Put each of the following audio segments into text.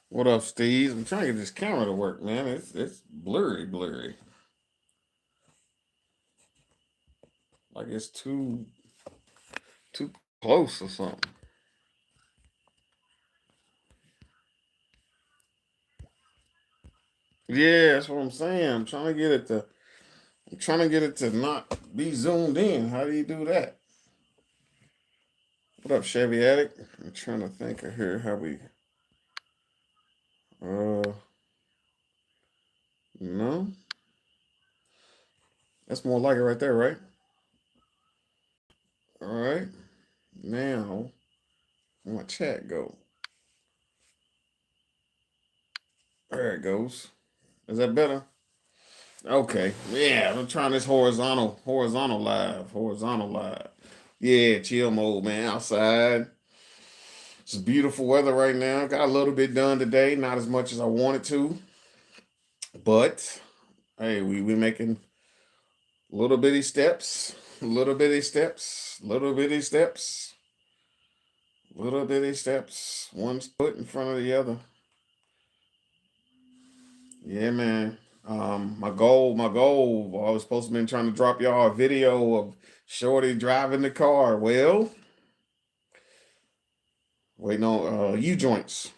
What up, Steve? I'm trying to get this camera to work, man. It's blurry. Like it's too close or something. Yeah, that's what I'm saying. I'm trying to get it to not be zoomed in. How do you do that? What up, Chevy Addict? I'm trying to think of here how we uh no. That's more like it right there, right? All right. Now where my chat go? There it goes. Is that better? Okay. Yeah, I'm trying this horizontal live. Yeah, chill mode, man. Outside. It's beautiful weather right now. Got a little bit done today, not as much as I wanted to, but hey, we making little bitty steps, little bitty steps, little bitty steps, little bitty steps. One foot in front of the other. Yeah, man. My goal. I was supposed to been trying to drop y'all a video of Shorty driving the car. Well, waiting on U joints.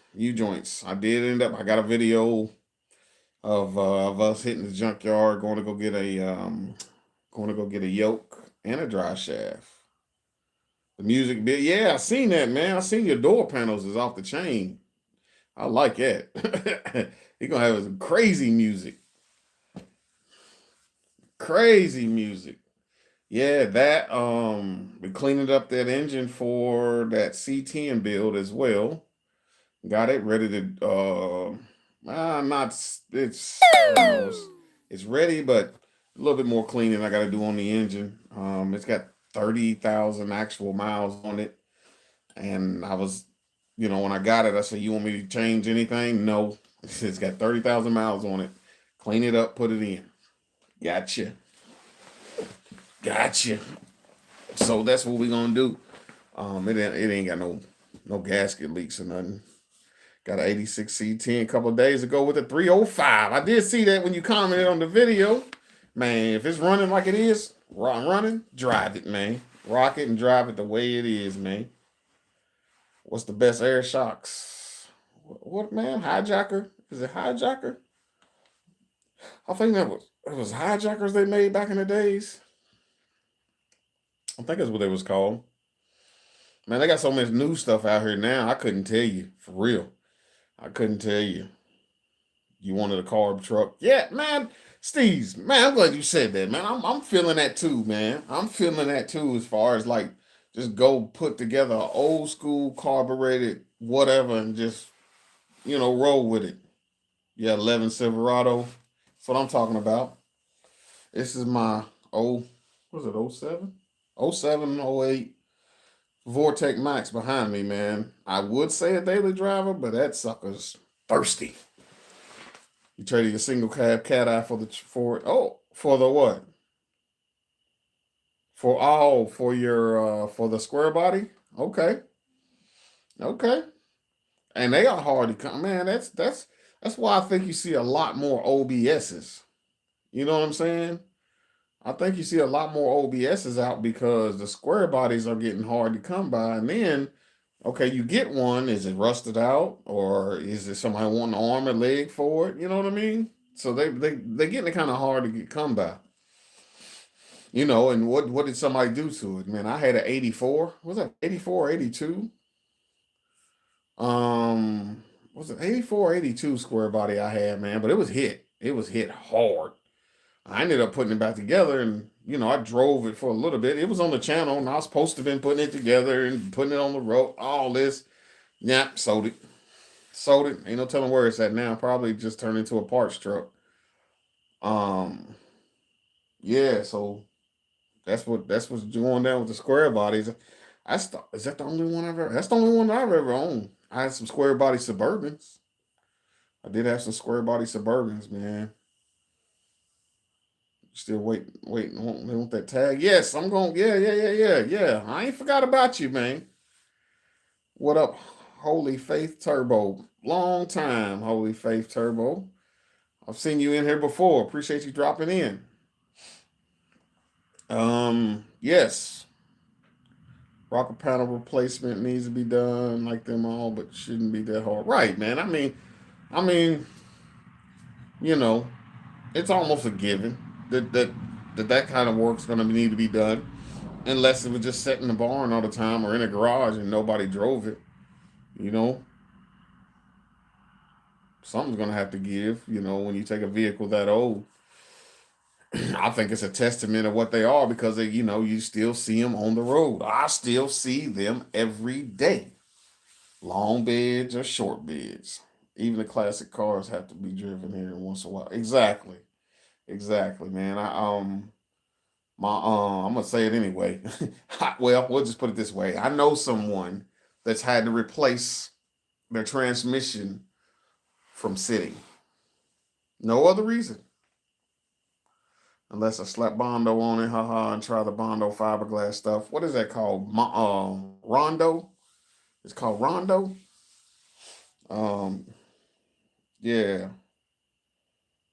I did end up. I got a video of us hitting the junkyard, going to go get a yoke and a dry shaft. The music bit, yeah, I seen that, man. I seen your door panels is off the chain. I like that. He gonna have some crazy music. Yeah, that we cleaning up that engine for that C10 build as well. Got it ready to not it's I don't know, it's ready, but a little bit more cleaning I got to do on the engine. It's got 30,000 actual miles on it, and I was, when I got it, I said, "You want me to change anything?" No, it's got 30,000 miles on it. Clean it up, put it in. Gotcha, gotcha. So that's what we gonna do. It ain't got no gasket leaks or nothing. Got an 86 C10 a couple of days ago with a 305. I did see that when you commented on the video. Man, if it's running like it is, running, drive it, man. Rock it and drive it the way it is, man. What's the best air shocks? What man? Hijacker? Is it hijacker? I think it was hijackers they made back in the days. I think that's what they was called. Man, they got so much new stuff out here now. I couldn't tell you for real. I couldn't tell you. You wanted a carb truck? Yeah, man. Steve's, man, I'm glad you said that, man. I'm feeling that too, man. I'm feeling that too, as far as like just go put together an old school carbureted whatever and just roll with it. Yeah, 11 Silverado. That's what I'm talking about. This is my oh, was it oh 07? Oh 07, oh 08 Vortec Max behind me, man. I would say a daily driver, but that sucker's thirsty. You traded your single cab cat eye for the what? For the square body? Okay. Okay. And they are hard to come. Man, that's why I think you see a lot more OBSs. You know what I'm saying? I think you see a lot more OBSs out because the square bodies are getting hard to come by. And then, okay, you get one. Is it rusted out, or is it somebody wanting an arm or leg for it? You know what I mean? So they getting it kind of hard to get come by. And what did somebody do to it? Man, I had an 84. Was that 84 or 82? Was it 84 or 82 square body I had, man? But it was hit. It was hit hard. I ended up putting it back together, and I drove it for a little bit. It was on the channel, and I was supposed to have been putting it together and putting it on the road, all this. Yeah, sold it. Sold it. Ain't no telling where it's at now. Probably just turned into a parts truck. Um, yeah, so that's what's going down with the square bodies. Is that the only one I've ever? That's the only one I've ever owned. I had some square body Suburbans. I did have some square body Suburbans, man. Still waiting. Want that tag? Yes, I'm going. Yeah. I ain't forgot about you, man. What up? Holy Faith Turbo. Long time, Holy Faith Turbo. I've seen you in here before. Appreciate you dropping in. Yes. Rocker panel replacement needs to be done like them all, but shouldn't be that hard. Right, man. I mean, you know, it's almost a given that kind of work's gonna need to be done. Unless it was just set in the barn all the time or in a garage and nobody drove it. You know, something's gonna have to give. When you take a vehicle that old, I think it's a testament of what they are because you still see them on the road. I still see them every day, long beds or short beds. Even the classic cars have to be driven here once in a while. Exactly, exactly, man. I'm gonna say it anyway. Well, we'll just put it this way. I know someone that's had to replace their transmission from sitting. No other reason. Unless I slap Bondo on it, haha, and try the Bondo fiberglass stuff. What is that called? Rondo? It's called Rondo. Um, yeah,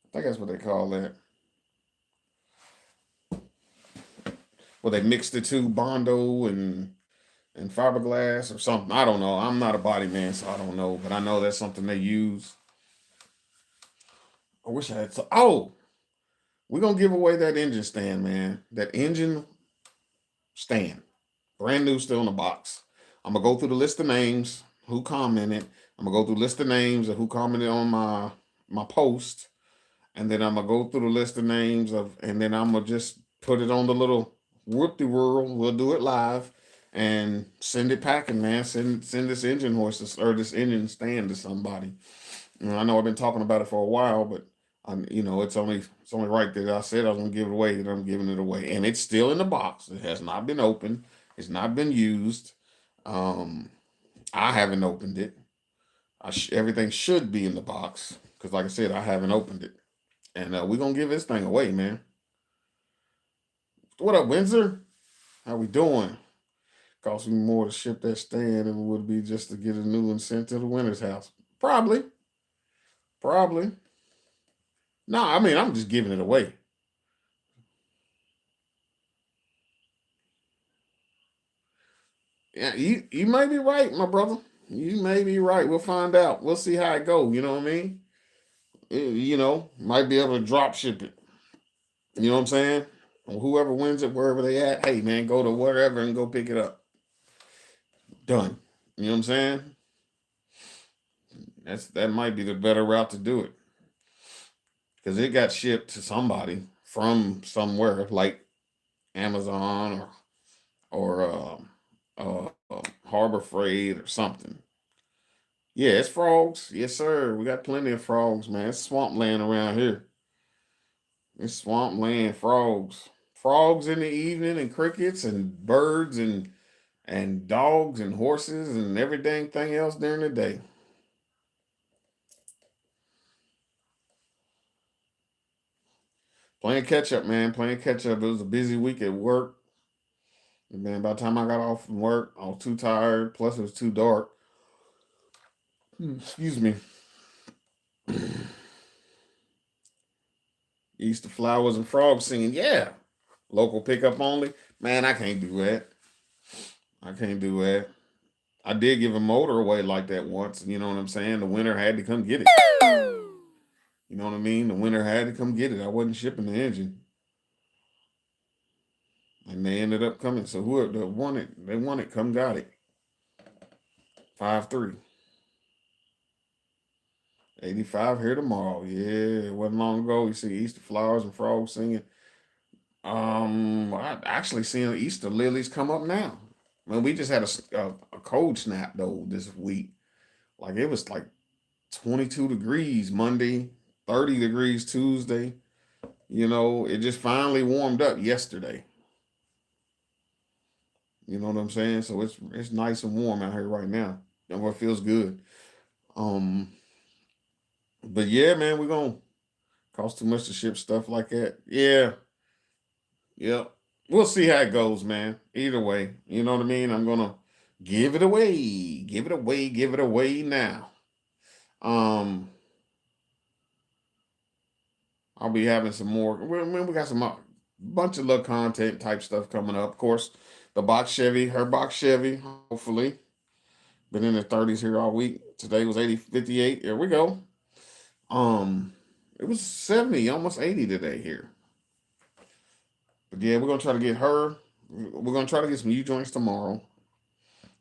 I think that's what they call that. Well, they mix the two Bondo and fiberglass or something. I don't know. I'm not a body man, so I don't know. But I know that's something they use. I wish I had. Oh, we're gonna give away that engine stand, man. That engine stand. Brand new, still in the box. I'm gonna go through the list of names who commented. I'm gonna go through the list of names of who commented on my post, and then I'm gonna go through the list of names and then I'm gonna just put it on the little whoop de whirl. We'll do it live and send it packing, man. Send this engine horse or this engine stand to somebody. I know I've been talking about it for a while, but it's only right that I said I was gonna give it away, that I'm giving it away, and it's still in the box. It has not been opened. It's not been used. Um, I haven't opened it. Everything should be in the box because, like I said, I haven't opened it, and we're gonna give this thing away, man. What up, Windsor? How we doing? Cost me more to ship that stand than it would be just to get a new one sent to the winner's house. Probably, probably. No, I mean I'm just giving it away. Yeah, you may be right, my brother. You may be right. We'll find out. We'll see how it go. You know what I mean? Might be able to drop ship it. You know what I'm saying? Or whoever wins it, wherever they at, hey man, go to wherever and go pick it up. Done. You know what I'm saying? That might be the better route to do it because it got shipped to somebody from somewhere like Amazon or Harbor Freight or something. Yeah, it's frogs. Yes, sir. We got plenty of frogs, man. It's swampland around here. It's swampland frogs. Frogs in the evening and crickets and birds and dogs and horses and everything thing else during the day. Playing catch up, man. Playing catch up. It was a busy week at work. And man, by the time I got off from work, I was too tired. Plus, it was too dark. Excuse me. Easter flowers and frogs singing. Yeah. Local pickup only. Man, I can't do that. I can't do that. I did give a motor away like that once. You know what I'm saying? The winner had to come get it. You know what I mean? The winner had to come get it. I wasn't shipping the engine. And they ended up coming. So whoever won it, they won it, come got it. 5-3. 85 here tomorrow. Yeah, it wasn't long ago. You see Easter flowers and frogs singing. I actually seeing Easter lilies come up now. Well, we just had a cold snap though this week. Like it was like 22 degrees Monday, 30 degrees Tuesday. It just finally warmed up yesterday. You know what I'm saying? So it's nice and warm out here right now. And what feels good. Um, but yeah, man, we're gonna cost too much to ship stuff like that. Yeah, yep. We'll see how it goes, man. Either way, you know what I mean. I'm gonna Give it away. Give it away. Give it away now. Um, I'll be having some more. We got some bunch of little content type stuff coming up. Of course, the box Chevy, her box Chevy, hopefully. Been in the 30s here all week. Today was 80, 58. Here we go. Um, it was 70, almost 80 today here. But yeah, we're gonna try to get her. We're gonna try to get some U joints tomorrow.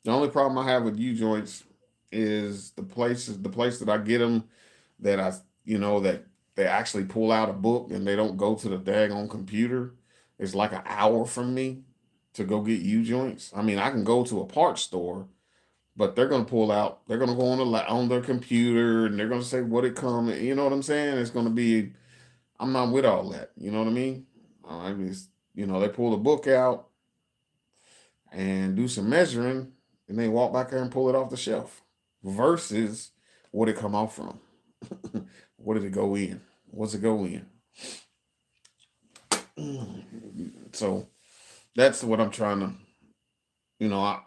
The only problem I have with U joints is the place that I get them that that they actually pull out a book and they don't go to the daggone computer. It's like an hour from me to go get U joints. I mean, I can go to a parts store, but they're gonna pull out. They're gonna go on their computer and they're gonna say what it come. You know what I'm saying? It's gonna be. I'm not with all that. You know what I mean? I mean, they pull the book out and do some measuring, and they walk back there and pull it off the shelf. Versus what it come off from. What did it go in? What's it go in? So that's what I'm trying to. You know,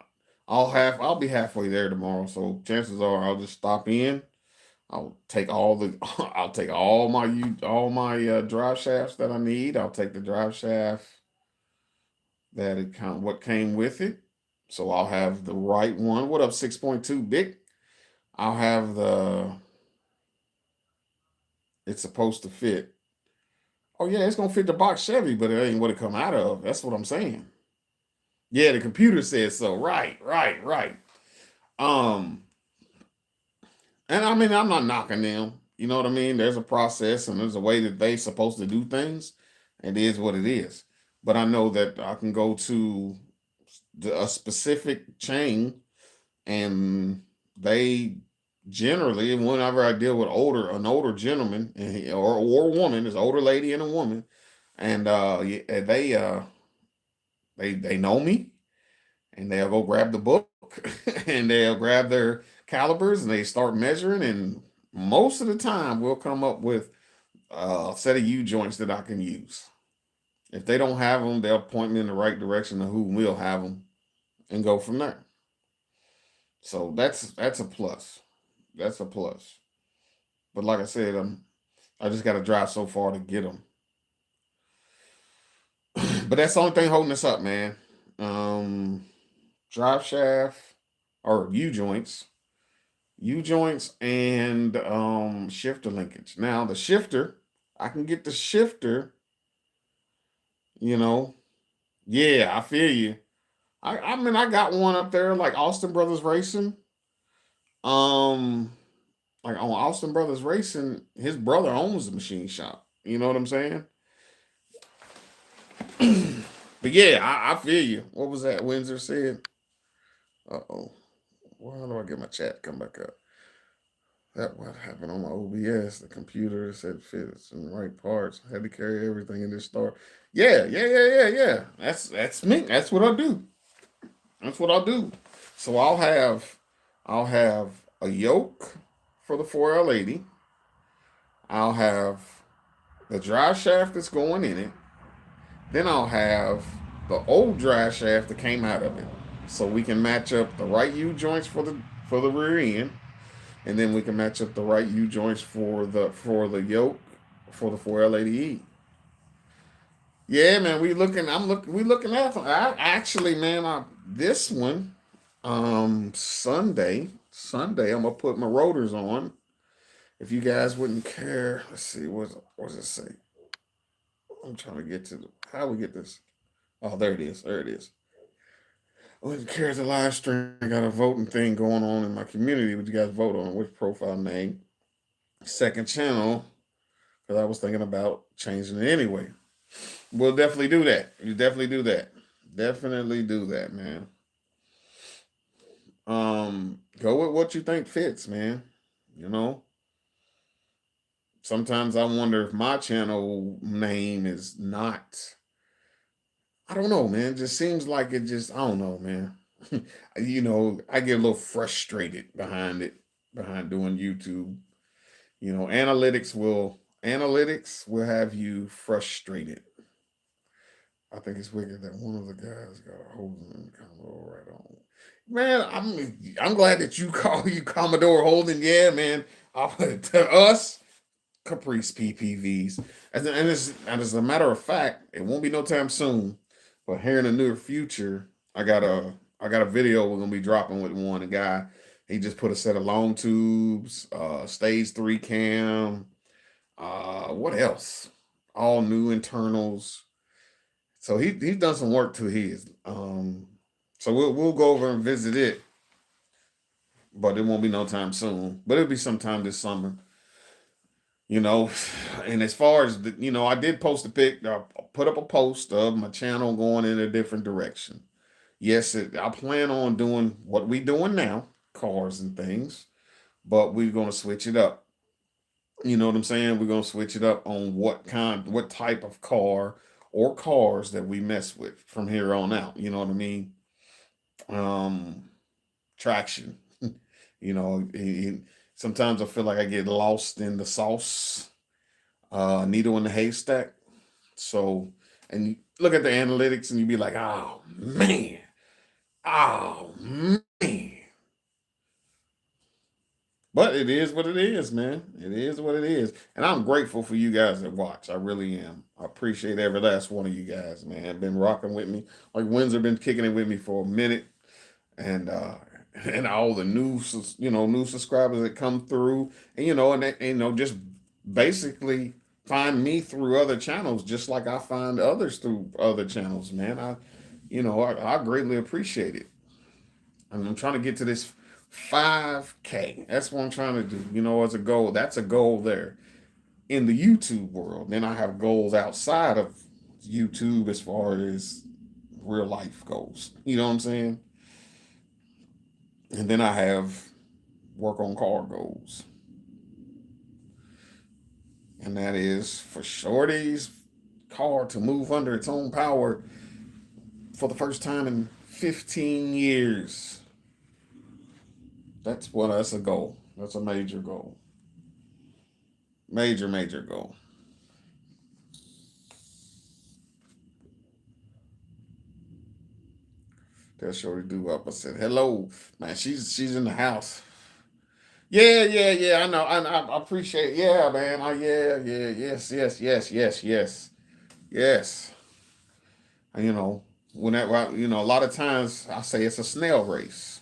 I'll be halfway there tomorrow. So chances are I'll just stop in. I'll take I'll take all my drive shafts that I need. I'll take the drive shaft what came with it. So I'll have the right one. What up, 6.2 big? I'll have it's supposed to fit. Oh yeah, it's gonna fit the box Chevy, but it ain't what it come out of. That's what I'm saying. Yeah, the computer says so. Right, right, right. Um, and I mean, I'm not knocking them. You know what I mean? There's a process and there's a way that they supposed to do things. It is what it is. But I know that I can go to a specific chain and they generally, whenever I deal with an older gentleman or woman, is older lady and a woman, and yeah, they know me, and they'll go grab the book, and they'll grab their calipers, and they start measuring, and most of the time we'll come up with a set of U joints that I can use. If they don't have them, they'll point me in the right direction of who will have them, and go from there. So that's a plus. That's a plus. But like I said, I just got to drive so far to get them. But that's the only thing holding us up, man. Um, Drive shaft or U joints, and shifter linkage. Now the shifter, I can get the shifter. You know, yeah, I feel you. I mean, I got one up there like Austin Brothers Racing. Um, like on Austin Brothers Racing, his brother owns the machine shop. You know what I'm saying? But yeah, I feel you. What was that Windsor said? Uh oh. Well, how do I get my chat to come back up? That what happened on my OBS. The computer said fits in the right parts. I had to carry everything in this store. Yeah, yeah, yeah, yeah, yeah. That's me. That's what I do. That's what I do. So I'll have a yoke for the 4L80. I'll have the drive shaft that's going in it. Then I'll have the old drive shaft that came out of it. So we can match up the right U joints for the rear end, and then we can match up the right U joints for the yoke for the 4L80E. Yeah, man, we looking at them. Actually, man, this one Sunday I'm gonna put my rotors on. If you guys wouldn't care, let's see what does it say. I'm trying to get to how we get this. Oh, there it is. There it is. I wouldn't care the live stream. I got a voting thing going on in my community. Would you guys vote on which profile name? Second channel, because I was thinking about changing it anyway. We'll definitely do that. You definitely do that. Definitely do that, man. Go with what you think fits, man. You know, sometimes I wonder if my channel name is not. I don't know, man. It just seems like it just. I don't know, man. I get a little frustrated behind it, behind doing YouTube. Analytics will have you frustrated. I think it's wicked that one of the guys got a hold of him kind of right on. Man, I'm glad that you call you Commodore Holden. Yeah, man. To us, Caprice PPVs. And as a matter of fact, it won't be no time soon, but here in the near future, I got a video we're gonna be dropping with one. A guy, he just put a set of long tubes, stage 3 cam, what else? All new internals. So he's done some work to his. So we'll go over and visit it, but it won't be no time soon. But it'll be sometime this summer. you know. And as far as I did post a pic, put up a post of my channel going in a different direction. Yes, I plan on doing what we doing now, cars and things, but we're gonna switch it up. You know what I'm saying? We're gonna switch it up on what type of car or cars that we mess with from here on out. You know what I mean? Um, Traction. Sometimes I feel like I get lost in the sauce, needle in the haystack. So, and you look at the analytics and you be like, oh man. But it is what it is, man. It is what it is. And I'm grateful for you guys that watch. I really am. I appreciate every last one of you guys, man. Been rocking with me. Like Windsor been kicking it with me for a minute. And and all the new subscribers that come through. And just basically find me through other channels, just like I find others through other channels, man. I greatly appreciate it. And I'm trying to get to this 5K. That's what I'm trying to do. As a goal. That's a goal there in the YouTube world. Then I have goals outside of YouTube as far as real life goals. You know what I'm saying? And then I have work on car goals. And that is for Shorty's car to move under its own power for the first time in 15 years. That's a goal. That's a major goal. Major, major goal. Tell Shorty do up. I said, hello. Man, she's in the house. Yeah, yeah, yeah. I know. I appreciate. Yeah, man. Yeah, yeah, yes, yes, yes, yes, yes, yes. And, a lot of times I say it's a snail race.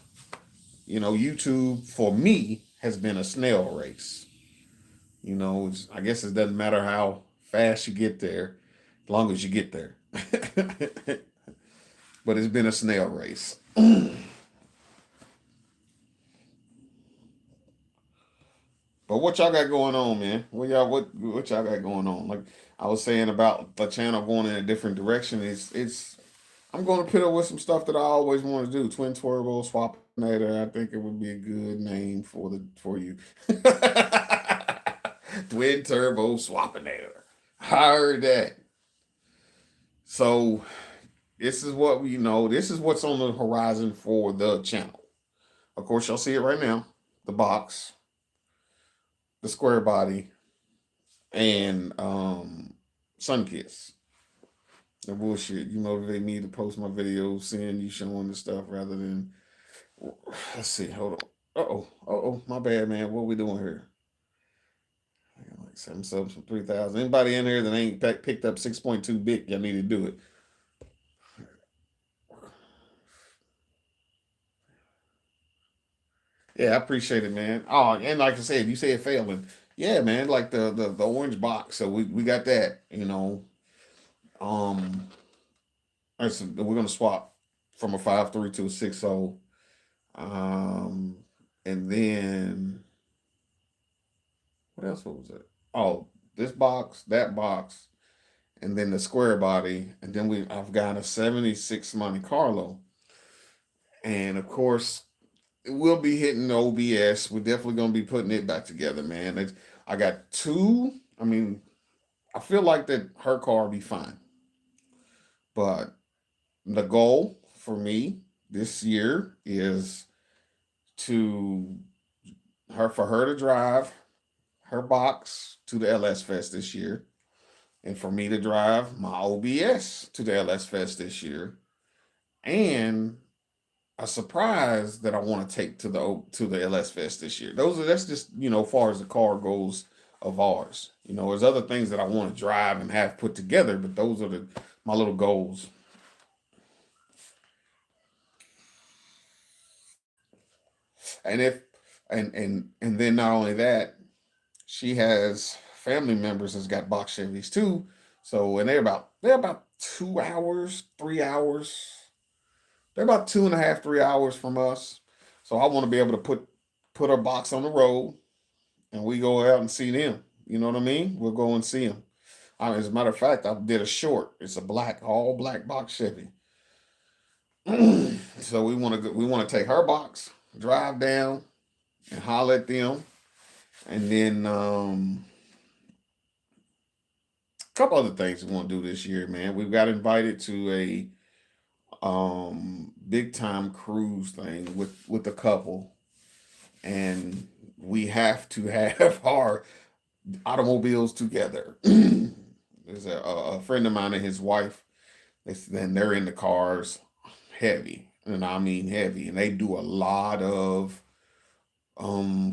YouTube for me has been a snail race. I guess it doesn't matter how fast you get there, as long as you get there. But it's been a snail race. But what y'all got going on, man? What y'all got going on? Like I was saying about the channel going in a different direction. It's I'm going to put up with some stuff that I always want to do. Twin Turbo Swapinator. I think it would be a good name for you. Twin Turbo Swapinator. I heard that. So this is what we know. This is what's on the horizon for the channel. Of course, y'all see it right now. The box, the square body, and Sunkiss. The bullshit. You motivate me to post my videos, seeing you showing the stuff rather than. Let's see. Hold on. My bad, man. What we doing here? I got like 7 subs from 3,000. Anybody in here that ain't picked up 6.2 bit, y'all need to do it. Yeah, I appreciate it, man. Oh, and like I said, you say it failing. Yeah, man, like the orange box. So we got that, Um we're gonna swap from a 5.3 to a 6.0. Um and then what else was it? Oh, this box, that box, and then the square body, and then I've got a 76 Monte Carlo. And of course, we'll be hitting the OBS. We're definitely gonna be putting it back together, man. I got two. I mean, I feel like that her car will be fine, but the goal for me this year is to for her to drive her box to the LS Fest this year, and for me to drive my OBS to the LS Fest this year, and a surprise that I want to take to the LS Fest this year. That's just far as the car goes of ours. There's other things that I want to drive and have put together, but those are the my little goals. And if and then not only that, she has family members that's got box Chevys too. So and they're about 2 hours, 3 hours. They're about 2.5, 3 hours from us. So I want to be able to put our box on the road and we go out and see them. You know what I mean? We'll go and see them. As a matter of fact, I did a short. It's a all black box Chevy. So we want to take her box, drive down, and holler at them, and then a couple other things we want to do this year, man. We've got invited to a big time cruise thing with a couple, and we have to have our automobiles together. There's a friend of mine and his wife. Then they're in the cars heavy, and I mean heavy, and they do a lot of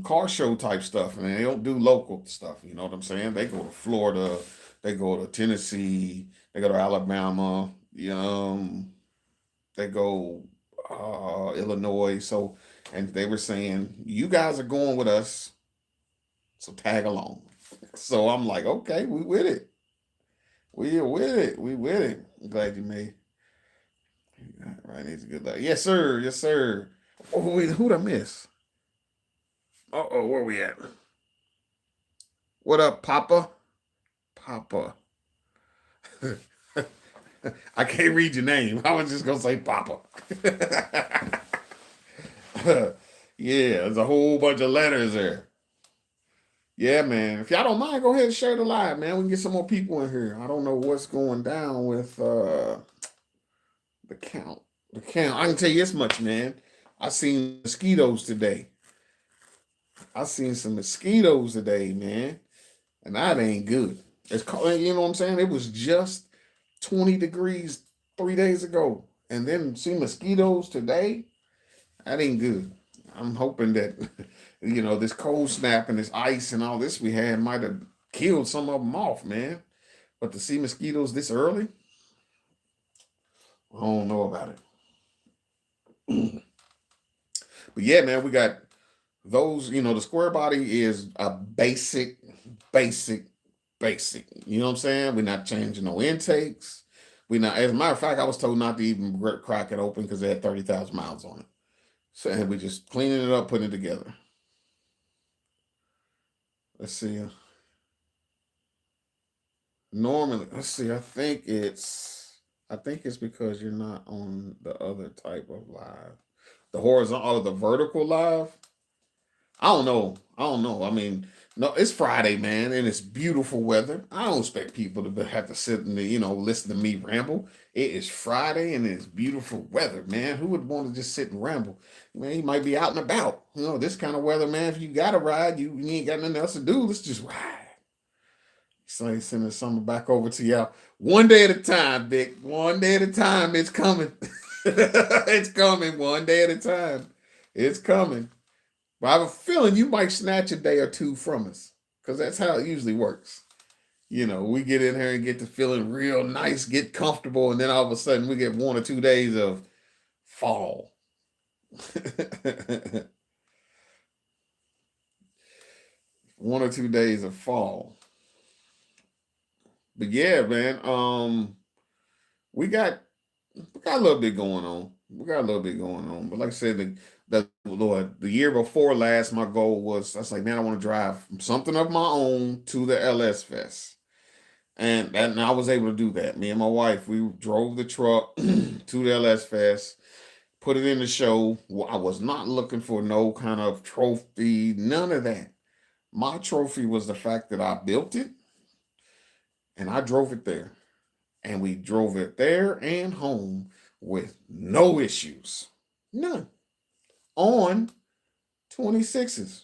car show type stuff, and they don't do local stuff. You know what I'm saying? They go to Florida, they go to Tennessee, they go to Alabama, they go Illinois. So, and they were saying, you guys are going with us, so tag along. So I'm like, okay, we with it. We are with it. We with it. I'm glad you made. Right, needs a good luck. Yes, sir. Yes, sir. Oh, wait, who'd I miss? Oh, where we at? What up, Papa? Papa. I can't read your name. I was just gonna say Papa. Yeah, there's a whole bunch of letters there. Yeah, man. If y'all don't mind, go ahead and share the live, man. We can get some more people in here. I don't know what's going down with the count. The count. I can tell you this much, man. I seen mosquitoes today. I seen some mosquitoes today, man. And that ain't good. It's cold, you know what I'm saying? It was just 20 degrees 3 days ago. And then see mosquitoes today. That ain't good. I'm hoping that this cold snap and this ice and all this we had might have killed some of them off, man. But to see mosquitoes this early, I don't know about it. But yeah, man, we got those. The square body is a basic, basic. You know what I'm saying? We're not changing no intakes. We not. As a matter of fact, I was told not to even crack it open because it had 30,000 miles on it. So and we just cleaning it up, putting it together. Let's see. Normally, let's see. I think it's because you're not on the other type of live, the horizontal or the vertical live. I don't know. I mean, no, it's Friday, man, and it's beautiful weather. I don't expect people to have to sit and listen to me ramble. It is Friday and it's beautiful weather, man. Who would want to just sit and ramble? Man, you might be out and about. This kind of weather, man. If you got to ride, you ain't got nothing else to do. Let's just ride. So he's sending something back over to y'all. One day at a time, Vic. One day at a time. It's coming. It's coming. One day at a time. It's coming. But I have a feeling you might snatch a day or two from us. Because that's how it usually works. We get in here and get to feeling real nice, get comfortable, and then all of a sudden we get 1 or 2 days of fall. 1 or 2 days of fall. But yeah, man, we got a little bit going on. We got a little bit going on. But like I said, the year before last, my goal was I was like, man, I want to drive something of my own to the LS Fest. And I was able to do that. Me and my wife, we drove the truck to the LS Fest, put it in the show. I was not looking for no kind of trophy, none of that. My trophy was the fact that I built it and I drove it there. And we drove it there and home with no issues. None. On 26s.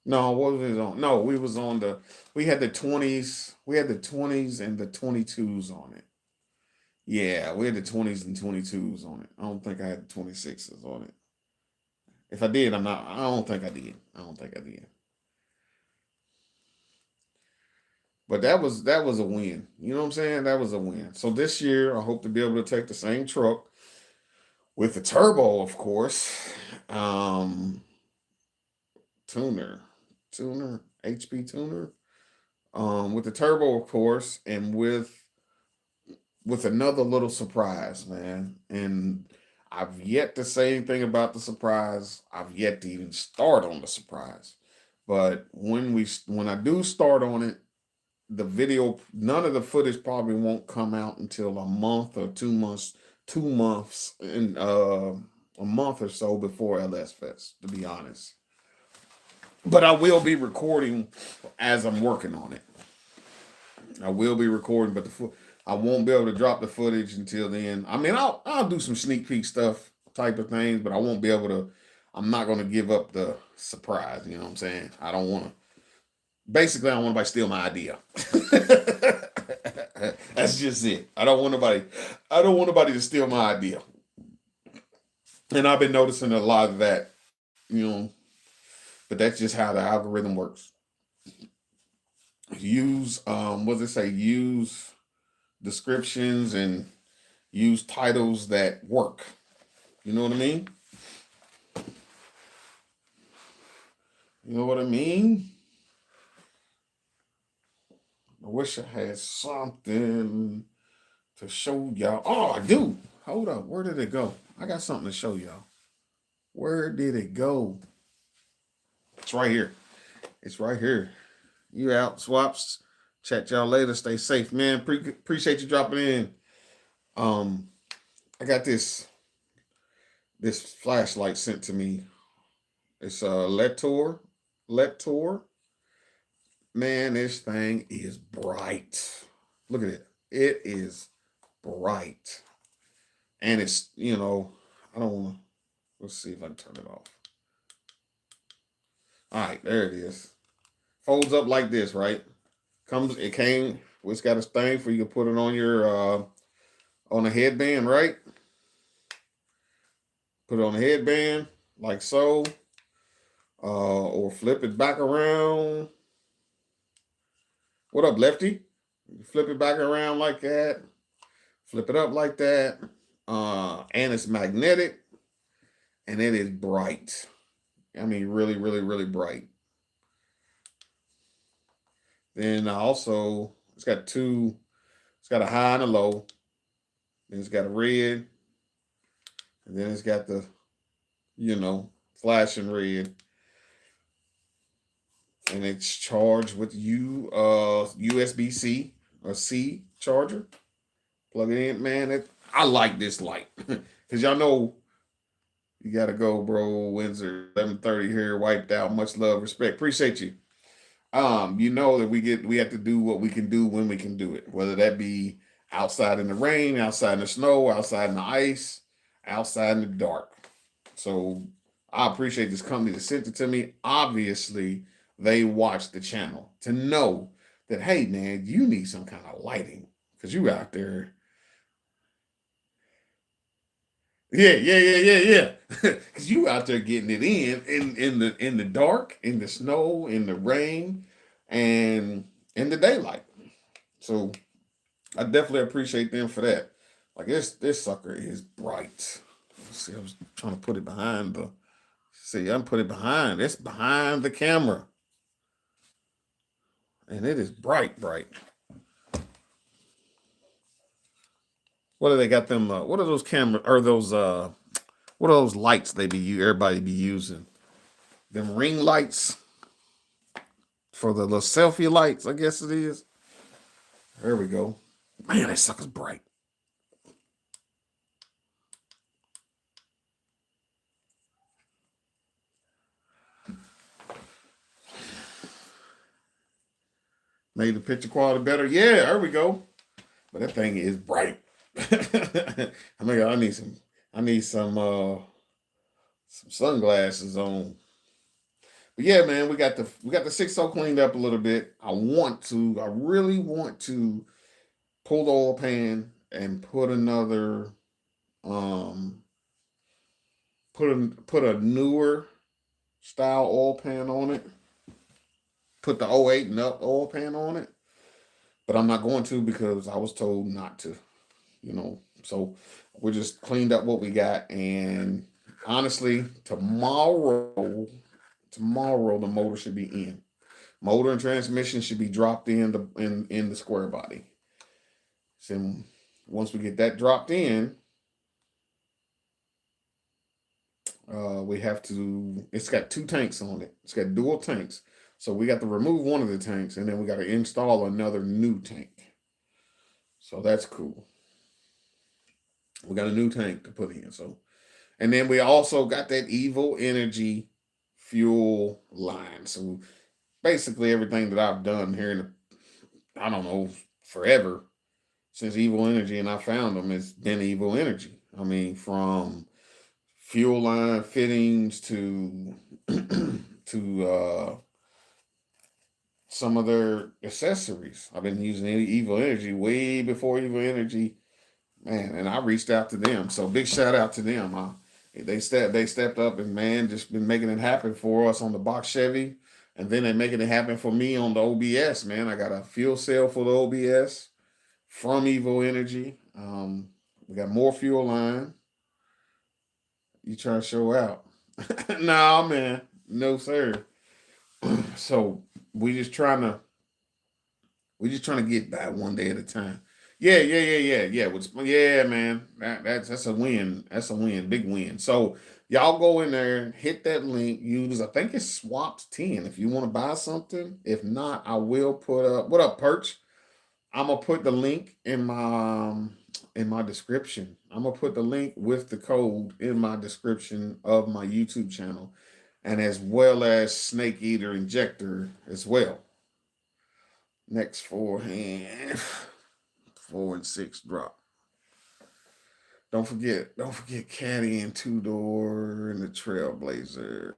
No, what was it on? No, we had the 20s. We had the 20s and the 22s on it. Yeah, we had the 20s and 22s on it. I don't think I had the 26s on it. If I did, I'm not. I don't think I did. I don't think I did. But that was a win. You know what I'm saying? That was a win. So this year, I hope to be able to take the same truck with the turbo, of course. Um, tuner, HP tuner. With the turbo, of course, and with another little surprise, man. And I've yet to say anything about the surprise. I've yet to even start on the surprise. But when I do start on it, the video, none of the footage probably won't come out until a month or 2 months, 2 months, and a month or so before LS Fest, to be honest. But I will be recording as I'm working on it. I will be recording, but I won't be able to drop the footage until then. I mean, I'll do some sneak peek stuff type of things, but I won't be able to. I'm not going to give up the surprise. You know what I'm saying? I don't want to. Basically, I don't want nobody to steal my idea. That's just it. I don't want nobody. I don't want nobody to steal my idea. And I've been noticing a lot of that. You know, but that's just how the algorithm works. Use what does it say? Use descriptions and use titles that work. You know what I mean? You know what I mean? I wish I had something to show y'all. Oh, I do. Hold up. Where did it go? I got something to show y'all. Where did it go? It's right here. It's right here. You out, swaps. Chat y'all later. Stay safe, man. Appreciate you dropping in. Um, I got this flashlight sent to me. It's a Lector. Man, this thing is bright. Look at it. It is bright. And it's, I don't want to, let's see if I can turn it off. All right, there it is. Folds up like this, right? It's got a thing for you to put it on your, on a headband, right? Put it on a headband, like so. Or flip it back around. What up, Lefty? Flip it back around like that. Flip it up like that. And it's magnetic. And it is bright. I mean, really, really, really bright. Then also, it's got a high and a low. Then it's got a red. And then it's got the, flashing red. And it's charged with USB-C or C charger. Plug it in, man. I like this light. Because y'all know you gotta go, bro. Windsor, 11:30 here, wiped out. Much love, respect. Appreciate you. You know that we have to do what we can do when we can do it. Whether that be outside in the rain, outside in the snow, outside in the ice, outside in the dark. So I appreciate this company that sent it to me. Obviously, they watch the channel to know that, hey man, you need some kind of lighting. Because you out there. Yeah. Because you out there getting it in the dark, in the snow, in the rain, and in the daylight. So I definitely appreciate them for that. Like this sucker is bright. Let's see, I was trying to put it behind the. See, I'm putting it behind. It's behind the camera, and it is bright, bright. What do they got them? What are those cameras? Or those? What are those lights everybody be using? Them ring lights for the little selfie lights, I guess it is. There we go. Man, that sucker's bright. Made the picture quality better. Yeah, there we go. But that thing is bright. I mean, I need some sunglasses on. But yeah, man, we got the 6 cleaned up a little bit. I really want to pull the oil pan and put another um put a newer style oil pan on it. Put the '08 and up oil pan on it, but I'm not going to because I was told not to. So we just cleaned up what we got, and honestly, tomorrow the motor should be in. Motor and transmission should be dropped in the square body. So once we get that dropped in, we have to. It's got two tanks on it. It's got dual tanks. So we got to remove one of the tanks, and then we got to install another new tank. So that's cool. We got a new tank to put in. So, and then we also got that Evil Energy fuel line. So basically everything that I've done here in I don't know, forever since Evil Energy and I found them, it's been Evil Energy. I mean, from fuel line fittings to to some of their accessories. I've been using Evil Energy way before Evil Energy, man, and I reached out to them. So big shout out to them. They stepped up and man, just been making it happen for us on the box Chevy, and then they're making it happen for me on the OBS. Man, I got a fuel cell for the OBS from Evil Energy. We got more fuel line. You trying to show out? Nah, man, no sir. So we just trying to get by one day at a time. Yeah. Yeah, man. That's a win. That's a win. Big win. So y'all go in there, hit that link, use I think it's swapped 10 if you want to buy something. If not, I will put up what up, Perch? I'm gonna put the link in my description. I'm gonna put the link with the code in my description of my YouTube channel, and as well as Snake Eater Injector as well. Next forehand, 4 and 6 drop. Don't forget Caddy and Two Door and the Trailblazer.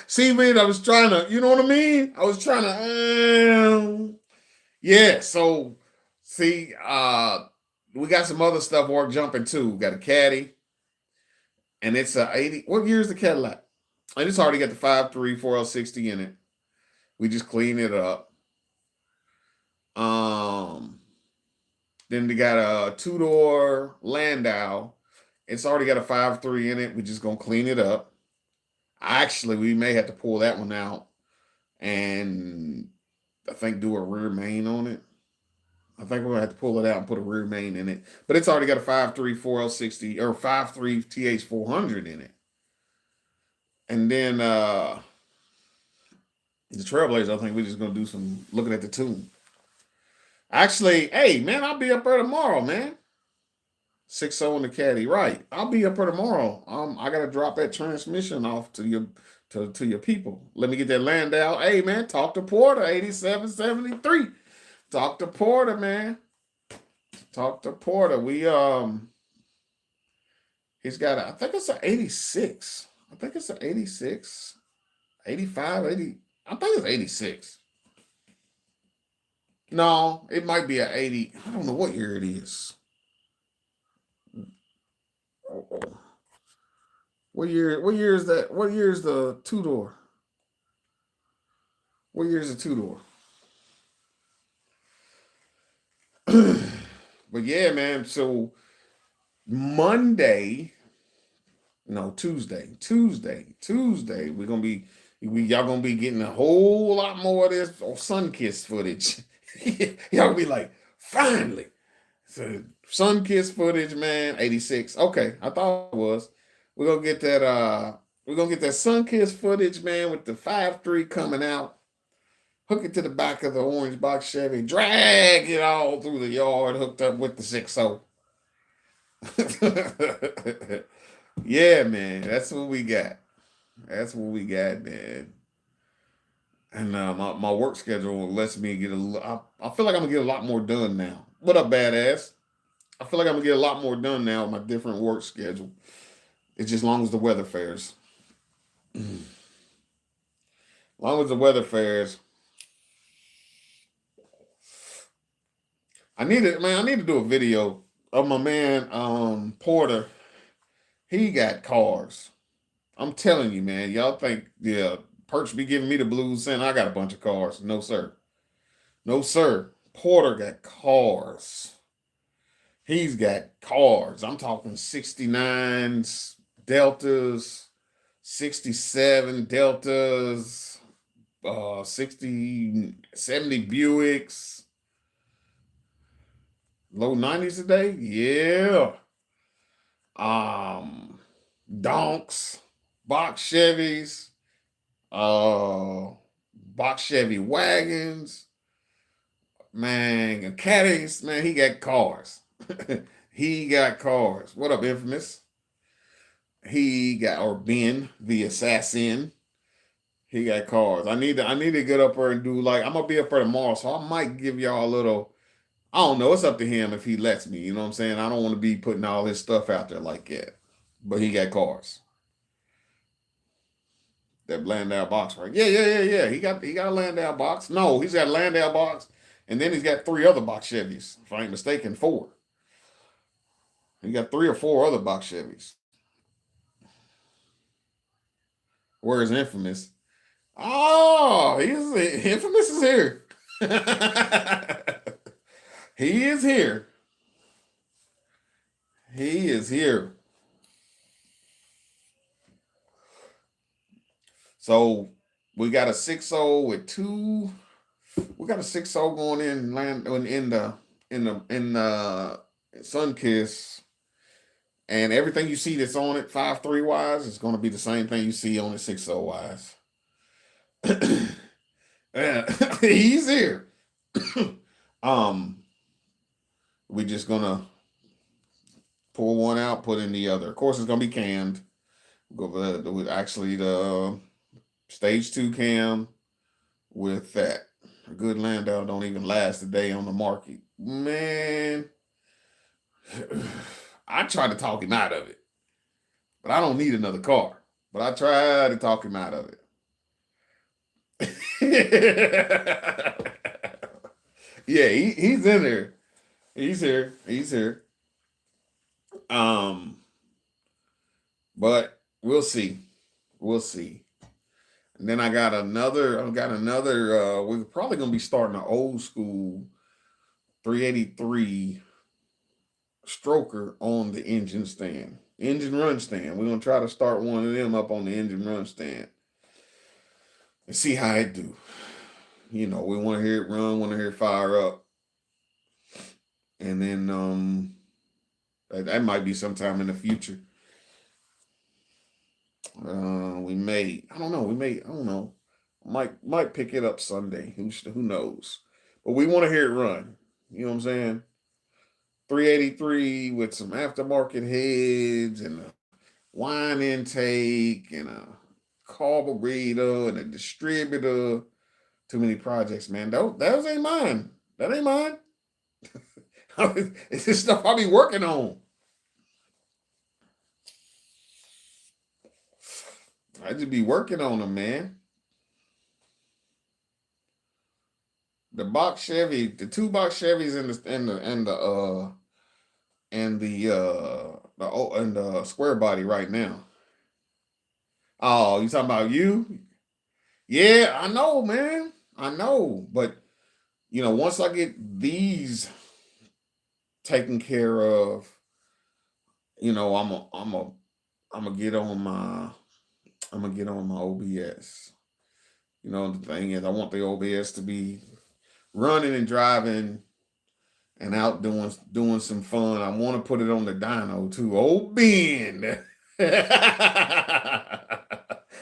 See, man, I was trying to, you know what I mean? I was trying to, yeah. So, see, we got some other stuff work jumping too. We got a Caddy, and it's a 80. What year is the Cadillac? And it's already got the 5.3 4L60 in it. We just clean it up. Then we got a two-door Landau. It's already got a 5.3 in it. We're just gonna clean it up. Actually, we may have to pull that one out and I think do a rear main on it. I think we're gonna have to pull it out and put a rear main in it. But it's already got a 5.3 4L60 or 5.3 TH400 in it. And then the Trailblazer, I think we're just gonna do some looking at the tune. Actually, hey man, I'll be up there tomorrow, man. 6-0 in the caddy, right? I'll be up there tomorrow. I gotta drop that transmission off to your people. Let me get that land out. Hey man, talk to Porter, 8773. Talk to Porter, man. Talk to Porter. He's got I think it's an 86. I think it's an 86, 85, 80. I think it's 86. No, it might be an 80. I don't know what year it is. Oh. What year is that? What year is the two door? What year is the two door? But yeah, man. So Monday, no Tuesday. Y'all gonna be getting a whole lot more of this sun kiss footage. Y'all gonna be like, finally. So sun kiss footage, man. 86. Okay, I thought it was. We're gonna get that sun kiss footage, man, with the 5.3 coming out. Hook it to the back of the orange box Chevy, drag it all through the yard, hooked up with the 6.0. Yeah, man, that's what we got. That's what we got, man. And my work schedule lets me get I feel like I'm gonna get a lot more done now. What up, badass? I feel like I'm gonna get a lot more done now with my different work schedule. It's just long as the weather fares. Long as the weather fares. I need to do a video of my man Porter, he got cars. I'm telling you, man. Y'all think, yeah, Perch be giving me the blues saying I got a bunch of cars. No, sir. No, sir. Porter got cars. He's got cars. I'm talking 69s, Deltas, 67 Deltas, 60, 70 Buicks, low 90s today. Yeah. Um, Donks, box Chevys, uh, box Chevy wagons, man, and caddies, man, he got cars. He got cars. What up, Infamous? He got, or Ben, the assassin. He got cars. I need to get up there and do, like, I'm gonna be up there tomorrow, so I might give y'all a little. I don't know. It's up to him if he lets me. You know what I'm saying? I don't want to be putting all his stuff out there like that. But he got cars. That Landau box, right? Yeah, yeah, yeah, yeah. He got a Landau box. No, he's got a Landau box, and then he's got three other box Chevys. If I ain't mistaken, four. He got three or four other box Chevys. Where's Infamous? Oh, he's Infamous is here. He is here. He is here. So we got a 6-0 with two. We got a 6-0 going in land in the Sunkiss, and everything you see that's on it 5-3 wise is going to be the same thing you see on it 6-0 wise. He's here. um, we just gonna pull one out, put in the other. Of course, it's gonna be cammed. Go with actually the stage 2 cam with that. A good Landau don't even last a day on the market. Man, I tried to talk him out of it, but I don't need another car. But I tried to talk him out of it. Yeah, he's in there. He's here. He's here. Um, but we'll see. We'll see. And then I got another. We're probably gonna be starting an old school 383 stroker on the engine run stand. We're gonna try to start one of them up on the engine run stand and see how it do. You know, we want to hear it run, want to hear it fire up, and then that might be sometime in the future. We may, I don't know, I don't know, might pick it up Sunday. Who knows? But we want to hear it run. You know what I'm saying? 383 with some aftermarket heads and a wine intake and a carburetor and a distributor. Too many projects, man. Those ain't mine. That ain't mine. It's just stuff I be working on. I just be working on them, man. The box Chevy, the two box Chevys and the square body right now. Oh, you talking about you? Yeah, I know, man. I know, but once I get these taken care of, I'm gonna get on my OBS. The thing is, I want the OBS to be running and driving and out doing some fun. I want to put it on the dyno too. Oh, Ben,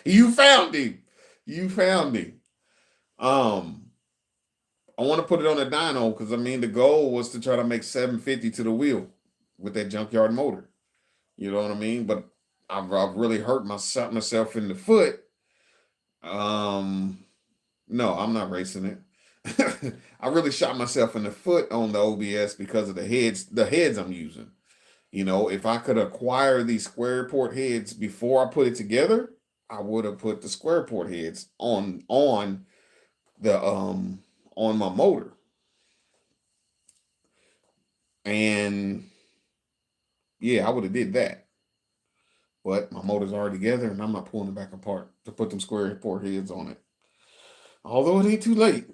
you found him. You found him. I want to put it on the dyno because the goal was to try to make 750 to the wheel with that junkyard motor. You know what I mean? But I've really hurt myself in the foot. No, I'm not racing it. I really shot myself in the foot on the OBS because of the heads I'm using. If I could acquire these square port heads before I put it together, I would have put the square port heads the on my motor. And yeah, I would have did that. But my motor's already together, and I'm not pulling it back apart to put them square four heads on it. Although it ain't too late.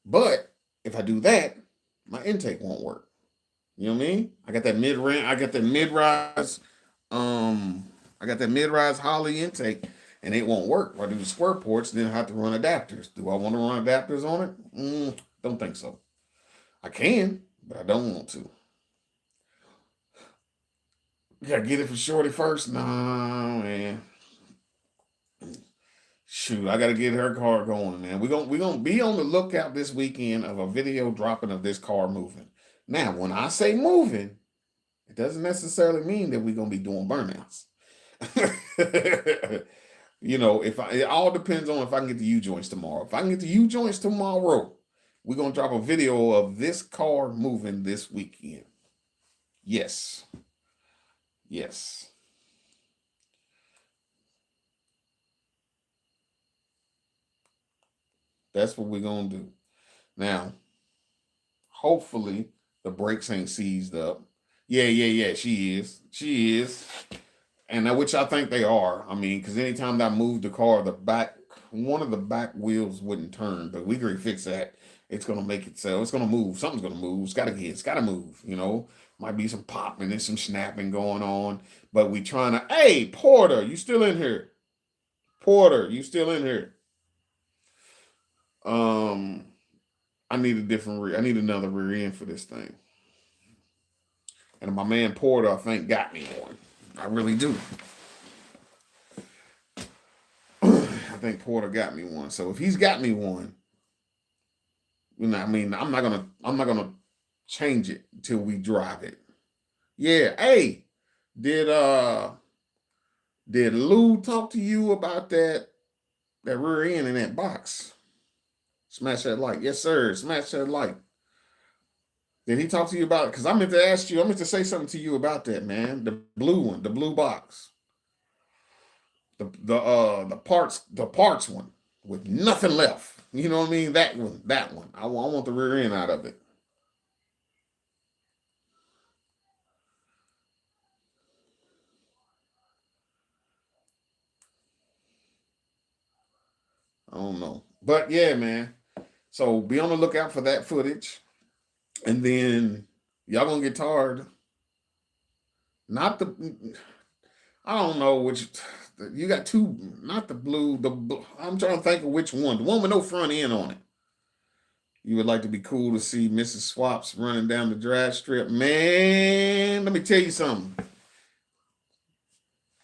But if I do that, my intake won't work. You know what I mean? I got that mid range. I got that mid rise. Um, I got that mid rise Holly intake, and it won't work. If I do the square ports, then I have to run adapters. Do I want to run adapters on it? Don't think so. I can, but I don't want to. You gotta get it for Shorty first. Nah, man. Shoot, I gotta get her car going, man. We gonna be on the lookout this weekend of a video dropping of this car moving. Now, when I say moving, it doesn't necessarily mean that we're gonna be doing burnouts. If it all depends on if I can get the U joints tomorrow. If I can get the U joints tomorrow, we're gonna drop a video of this car moving this weekend. Yes. Yes. That's what we're gonna do. Now, hopefully the brakes ain't seized up. Yeah, yeah, yeah. She is. She is. And which I think they are. I mean, because anytime that I moved the car, one of the back wheels wouldn't turn. But we can fix that. It's gonna make it so. It's gonna move. Something's gonna move. It's gotta move. Might be some popping and some snapping going on. But we trying to. Hey, Porter, you still in here? Porter, you still in here? Um, I need a different rear. I need another rear end for this thing. And my man Porter, I think, got me one. I really do. I think Porter got me one. So if he's got me one, I mean, I'm not gonna change it until we drive it. Yeah. Hey, did uh did Lou talk to you about that rear end in that box? Smash that like. Yes, sir. Smash that like. Did he talk to you about it? Because I meant to ask you, I meant to say something to you about that, man. The blue one, the blue box. The parts one with nothing left. You know what I mean? That one, that one. I want the rear end out of it. I don't know, but yeah, man. So be on the lookout for that footage, and then y'all gonna get tired. Not the, I don't know which. You got two, not the blue. I'm trying to think of which one. The one with no front end on it. You would like to be cool to see Mrs. Swaps running down the drag strip, man. Let me tell you something.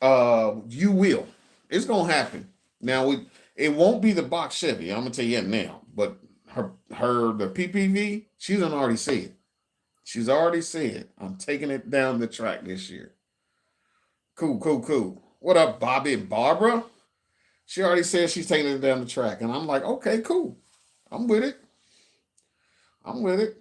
You will. It's gonna happen. Now it won't be the box Chevy. I'm gonna tell you that now. But the PPV, she's done already said. She's already said I'm taking it down the track this year. Cool, cool, cool. What up, Bobby and Barbara? She already said she's taking it down the track, and I'm like, okay, cool. I'm with it. I'm with it.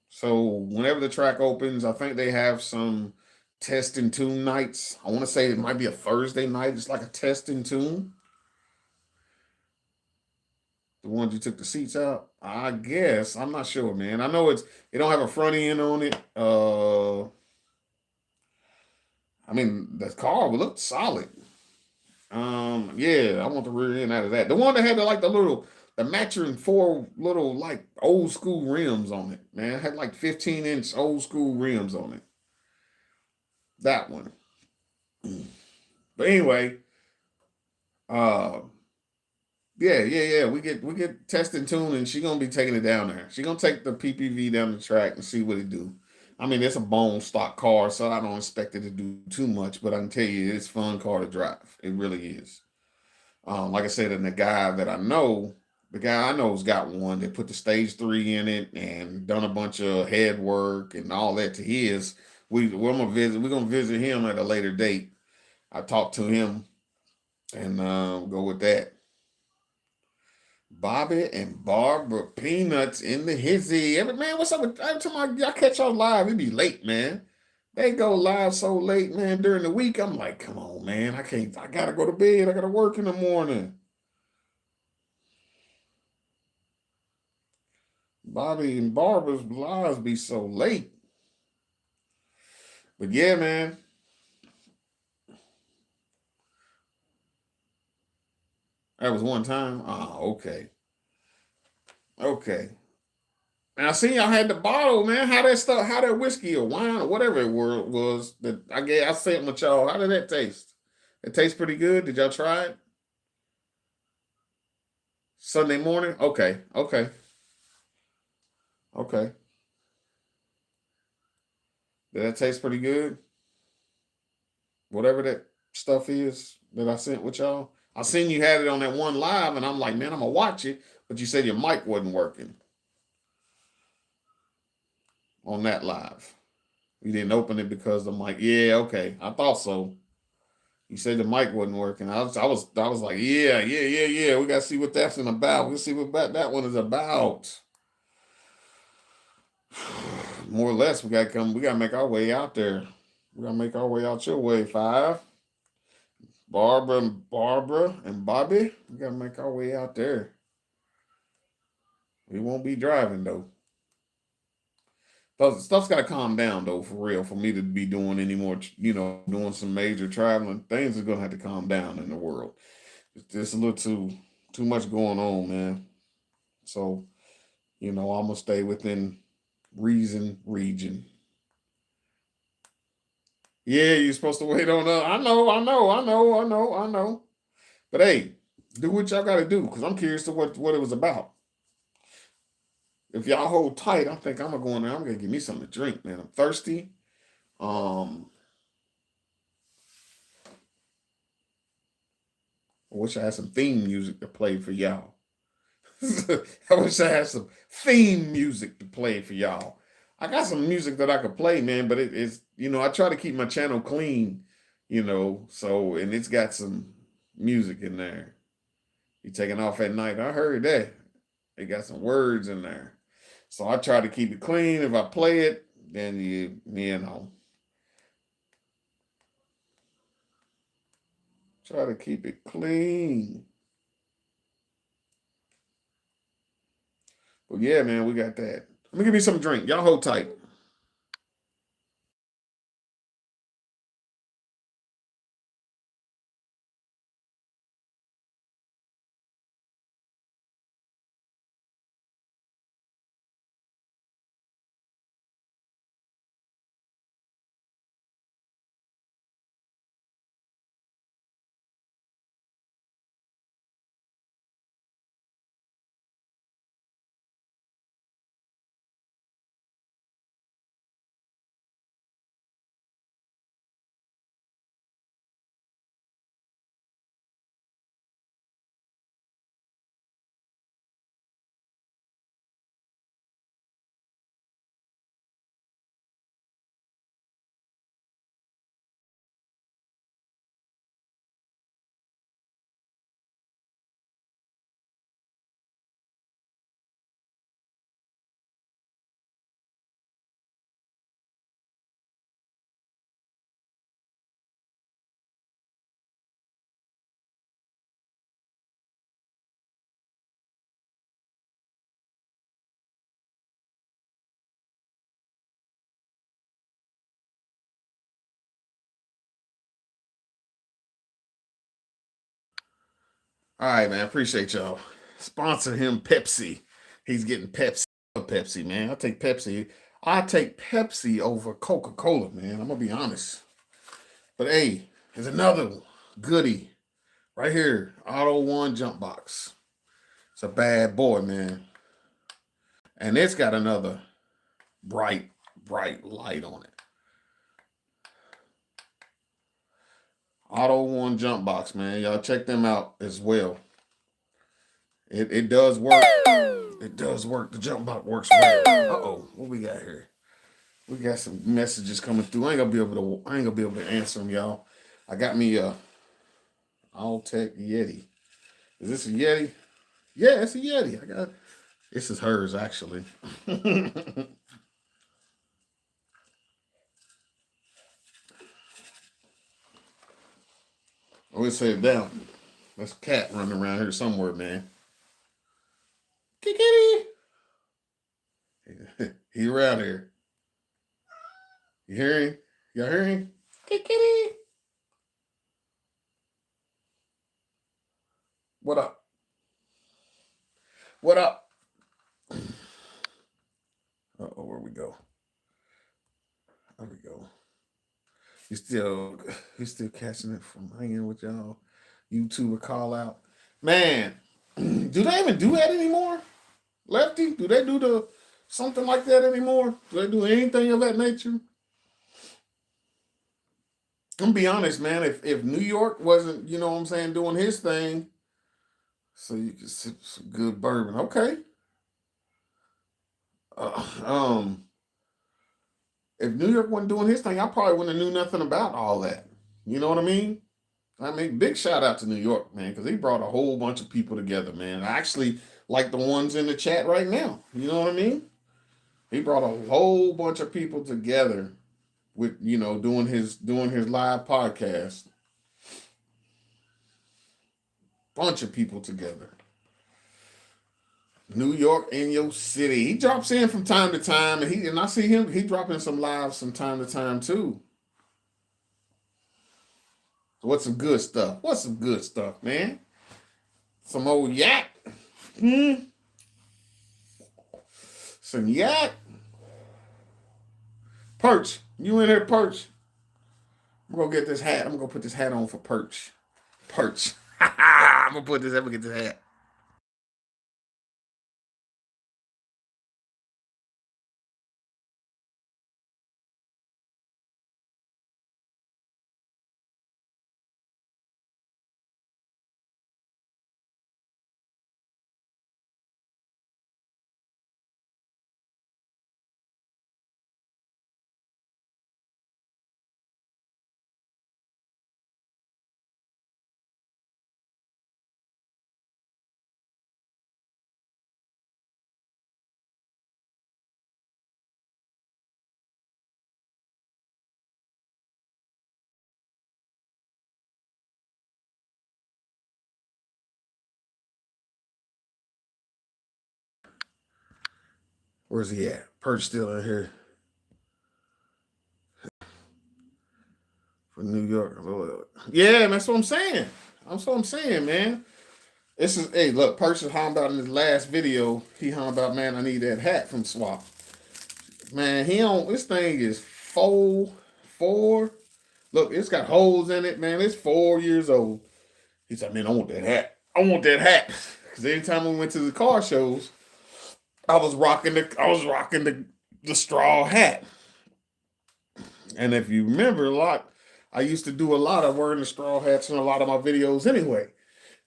So whenever the track opens, I think they have some test and tune nights. I want to say it might be a Thursday night. It's like a test and tune. The ones you took the seats out. I guess I'm not sure, man. I know it don't have a front end on it. I mean the car would look solid. Yeah, I want the rear end out of that. The one that had the matching four little like old school rims on it, man. It had like 15-inch old school rims on it. That one. But anyway, uh yeah, yeah, yeah. We get test and tune, and she gonna be taking it down there. She gonna take the PPV down the track and see what it do. I mean, it's a bone stock car, so I don't expect it to do too much. But I can tell you, it's a fun car to drive. It really is. Like I said, and the guy I know's got one that put the stage three in it and done a bunch of head work and all that to his. We're gonna visit. We're gonna visit him at a later date. I talked to him and go with that. Bobby and Barbara Peanuts in the hizzy. Man, what's up with every time y'all catch y'all live, it be late, man. They go live so late, man, during the week. I'm like, come on, man. I can't, I gotta go to bed. I gotta work in the morning. Bobby and Barbara's lives be so late. But yeah, man. That was one time. Oh, okay. Okay. And I seen y'all had the bottle, man. How that stuff, how that whiskey or wine or whatever it was that I sent with y'all. How did that taste? It tastes pretty good. Did y'all try it? Sunday morning? Okay. Okay. Okay. Did that taste pretty good? Whatever that stuff is that I sent with y'all. I seen you had it on that one live, and I'm like, man, I'm gonna watch it. But you said your mic wasn't working on that live. You didn't open it because I'm like, yeah, okay. I thought so. You said the mic wasn't working. I was like, yeah. We gotta see what that's about. We'll see what that one is about. More or less, we gotta come. We gotta make our way out there. We gotta make our way out your way. Five, Barbara and Bobby. We gotta make our way out there. We won't be driving though. Stuff's got to calm down though, for real, for me to be doing any more, doing some major traveling. Things are gonna have to calm down in the world. It's just a little too much going on, man. So, I'm gonna stay within reason region. Yeah, you're supposed to wait on I know. But hey, do what y'all gotta do, because I'm curious to what it was about. If y'all hold tight, I think I'm gonna go in there. I'm gonna get me something to drink, man. I'm thirsty. Um, I wish I had some theme music to play for y'all. I wish I had some theme music to play for y'all. I got some music that I could play, man, but it's I try to keep my channel clean, so and it's got some music in there. You taking off at night? I heard that. It got some words in there. So I try to keep it clean. If I play it, then try to keep it clean. But yeah, man, we got that. Let me give me some drink. Y'all hold tight. All right, man. Appreciate y'all. Sponsor him, Pepsi. He's getting Pepsi. Pepsi, man. I take Pepsi. I take Pepsi over Coca-Cola, man. I'm gonna be honest. But hey, there's another goodie right here. Auto One jump box. It's a bad boy, man. And it's got another bright, bright light on it. Auto One jump box, man. Y'all check them out as well. It does work. It does work. The jump box works well. Uh-oh, what we got here? We got some messages coming through. I ain't gonna be able to answer them, y'all. I got me a Alltech Yeti. Is this a Yeti? Yeah, it's a Yeti. This is hers actually. I would say it down. There's a cat running around here somewhere, man. Kitty. He around here. You hear him? Y'all hear him? Kitty. What up? What up? Uh-oh, where we go? There we go. You still catching it from hanging with y'all YouTuber call out. Man, do they even do that anymore? Lefty? Do they do the something like that anymore? Do they do anything of that nature? I'm gonna be honest, man. If New York wasn't, you know what I'm saying, doing his thing, so you can sip some good bourbon. Okay. Uh, um, if New York wasn't doing his thing, I probably wouldn't have knew nothing about all that. You know what I mean? I mean, big shout out to New York, man, because he brought a whole bunch of people together, man. I actually like the ones in the chat right now. You know what I mean? He brought a whole bunch of people together with, doing his live podcast. Bunch of people together. New York in your city. He drops in from time to time, and I see him. He dropping some lives from time to time too. What's some good stuff? What's some good stuff, man? Some old yak. Hmm. Some yak. Perch. You in here, Perch? I'm gonna get this hat. I'm gonna put this hat on for Perch. Perch. I'm gonna put this. I'm gonna get this hat. Where's he at? Perch still in here for New York. Yeah, that's what I'm saying. That's what I'm saying, man. This is hey, look, Perch is hung about in his last video. He hung about, man, I need that hat from Swap. Man, he don't this thing is four. Look, it's got holes in it, man. It's 4 years old. He said, man, I want that hat. I want that hat. Because anytime we went to the car shows, I was rocking the straw hat. And if you remember I used to do a lot of wearing the straw hats in a lot of my videos anyway.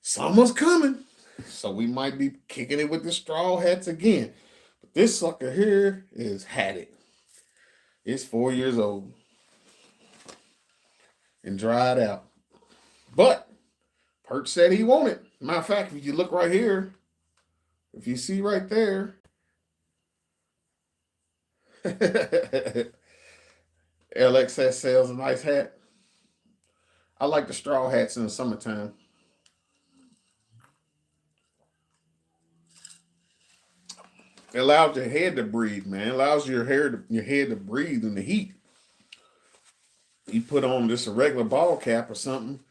Summer's coming. So we might be kicking it with the straw hats again. But this sucker here is hatted. It's 4 years old and dried out. But Perch said he wanted. Matter of fact, if you look right here, if you see right there, LXS sells a nice hat. I like the straw hats in the summertime. It allows your head to breathe, man. It allows your head to breathe in the heat. You put on just a regular ball cap or something,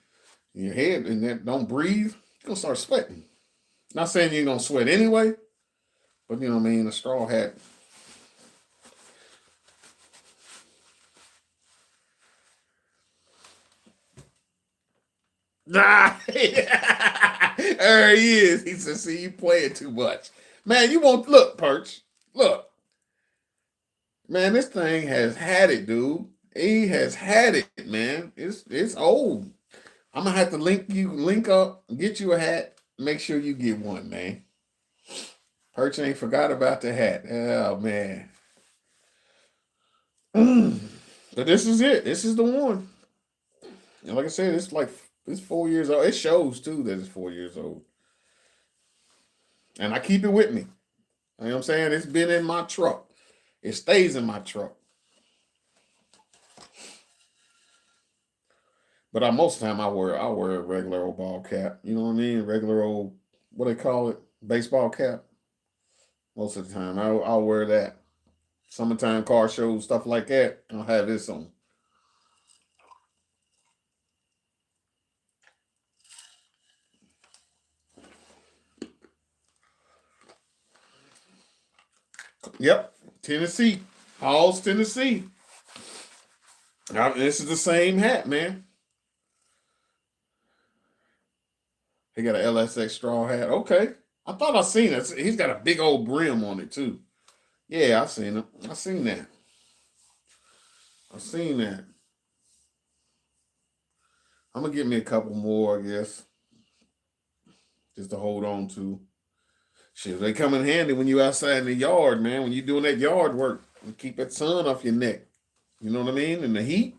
in your head, and that don't breathe, you're gonna start sweating. Not saying you're gonna sweat anyway, but you know what I mean. A straw hat. Nah, there he is. He said, "See, you playing too much, man. You won't look, Perch. Look, man. This thing has had it, dude. He has had it, man. It's old. I'm gonna have to link up, get you a hat. Make sure you get one, man. Perch ain't forgot about the hat. Oh man. But this is it. This is the one. And like I said, it's 4 years old. It shows too that it's 4 years old. And I keep it with me. You know what I'm saying? It's been in my truck. It stays in my truck. But most of the time I wear a regular old ball cap. You know what I mean? Regular old what they call it? Baseball cap. Most of the time. I'll wear that. Summertime car shows, stuff like that. I'll have this on. Yep. Tennessee. Halls, Tennessee. This is the same hat, man. He got an LSX straw hat. Okay. I thought I seen it. He's got a big old brim on it too. Yeah, I seen it. I seen that. I seen that. I'm gonna get me a couple more, I guess, just to hold on to. Shit, they come in handy when you outside in the yard, man. When you doing that yard work, you keep that sun off your neck. You know what I mean? In the heat,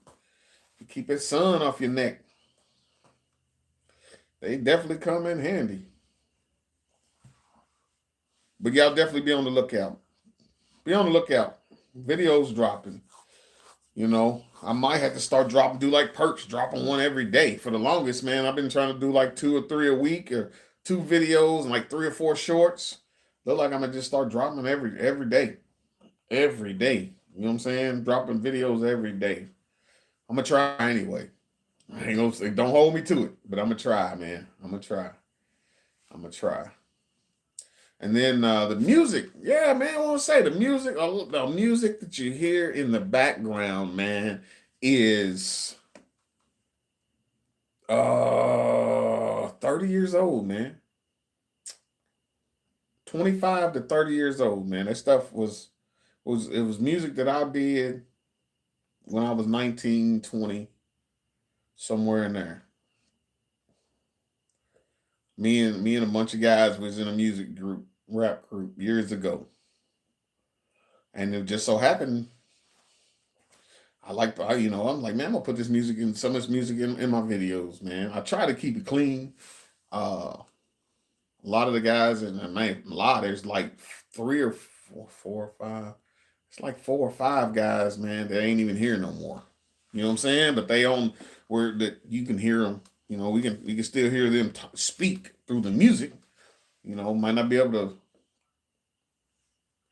you keep that sun off your neck. They definitely come in handy. But y'all definitely be on the lookout. Be on the lookout. Videos dropping. You know, I might have to start dropping, do like perks, dropping one every day. For the longest, man, I've been trying to do like 2 or 3 a week, or 2 videos and like 3 or 4 shorts. Look like I'm gonna just start dropping every day. Every day. You know what I'm saying? Dropping videos every day. I'm gonna try anyway. I ain't gonna say don't hold me to it, but I'm gonna try, man. I'm gonna try. I'm gonna try. And then the music, yeah, man. I want to say the music that you hear in the background, man, is 30 years old, man. 25 to 30 years old, man. That stuff was music that I did when I was 19, 20, somewhere in there. Me and a bunch of guys was in a music group, rap group years ago. And it just so happened I'm like, man, I'm gonna put this music in some of this music in my videos, man. I try to keep it clean. A lot of the guys, and man, a lot, there's like 3 or 4 or 5. It's like 4 or 5 guys, man, that ain't even here no more. You know what I'm saying? But they own where that you can hear them. You know, we can still hear them speak through the music. You know, might not be able to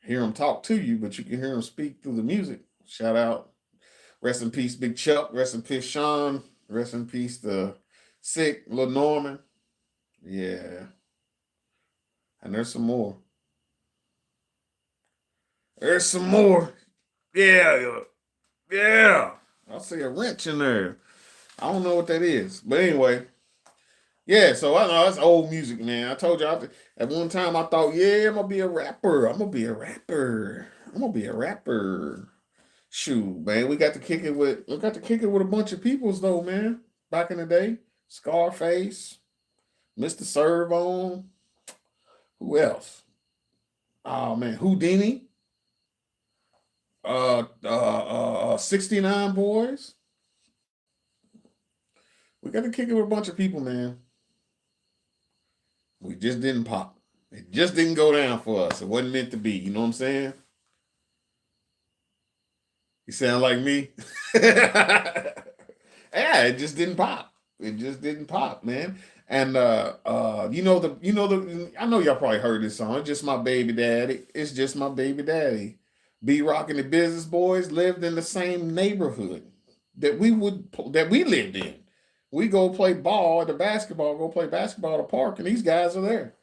hear them talk to you, but you can hear them speak through the music. Shout out, rest in peace, Big Chuck. Rest in peace, Sean. Rest in peace, the sick Lil Norman. Yeah, and there's some more. There's some more. Yeah, yeah. I see a wrench in there. I don't know what that is, but anyway, yeah. So I know that's old music, man. I told you at one time I thought, yeah, I'm gonna be a rapper. I'm gonna be a rapper. I'm gonna be a rapper. Shoot, man, we got to kick it with a bunch of peoples though, man. Back in the day, Scarface, Mr. Servon. Who else? Oh man, Houdini. 69 Boys. We got to kick it with a bunch of people, man. We just didn't pop. It just didn't go down for us. It wasn't meant to be. You know what I'm saying? You sound like me. Yeah, it just didn't pop. It just didn't pop, man. And I know y'all probably heard this song. It's just my baby daddy. It's just my baby daddy. B Rock and the Business Boys lived in the same neighborhood that we lived in. We go play ball at the basketball, go play basketball at the park, and these guys are there.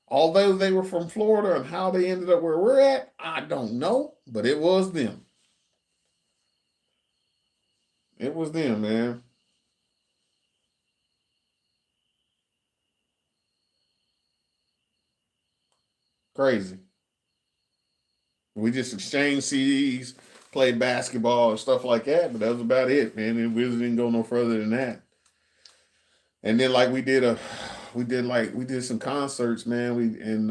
Although they were from Florida and how they ended up where we're at, I don't know, but it was them. It was them, man. Crazy. We just exchanged CDs, played basketball and stuff like that, but that was about it, man. And we didn't go no further than that. And then like we did some concerts, man. We and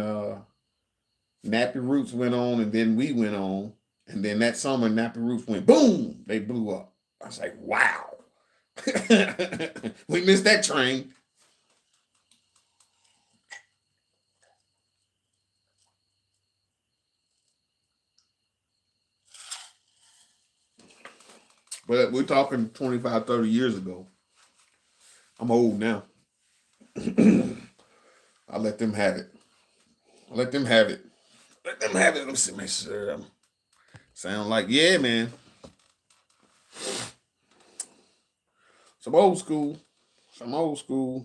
Nappy Roots went on, and then we went on, and then that summer Nappy Roots went boom, they blew up. I was like, wow, we missed that train. But we're talking 25, 30 years ago. I'm old now. I let them have it. I let them have it. Let them have it. Let me see, make sure I'm sound like yeah, man. Some old school. Some old school.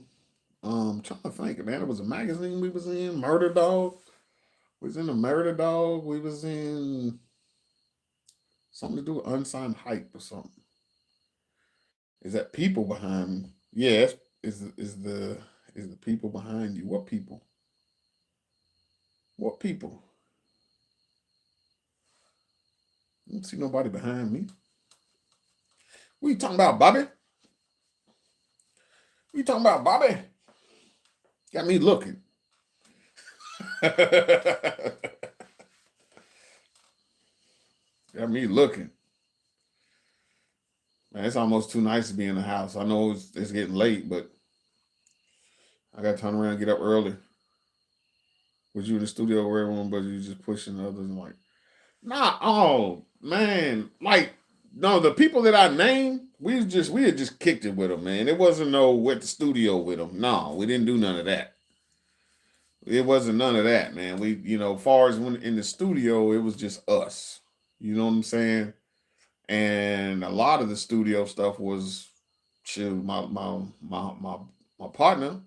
Trying to think, man. It was a magazine we was in, Murder Dog. We was in the Murder Dog. We was in something to do with unsigned hype or something. Is that people behind me? Yeah, is the people behind you? What people? What people? I don't see nobody behind me. What you talking about, Bobby? What you talking about, Bobby? Got me looking. Got me looking. Man, it's almost too nice to be in the house. I know it's getting late, but I got to turn around and get up early. Was you in the studio with everyone, but you just pushing others and like, nah, oh, man. Like, no, the people that I named, we had just kicked it with them, man. It wasn't no at the studio with them. No, we didn't do none of that. It wasn't none of that, man. We, far as when in the studio, it was just us. You know what I'm saying? And a lot of the studio stuff was, shoot, my partner.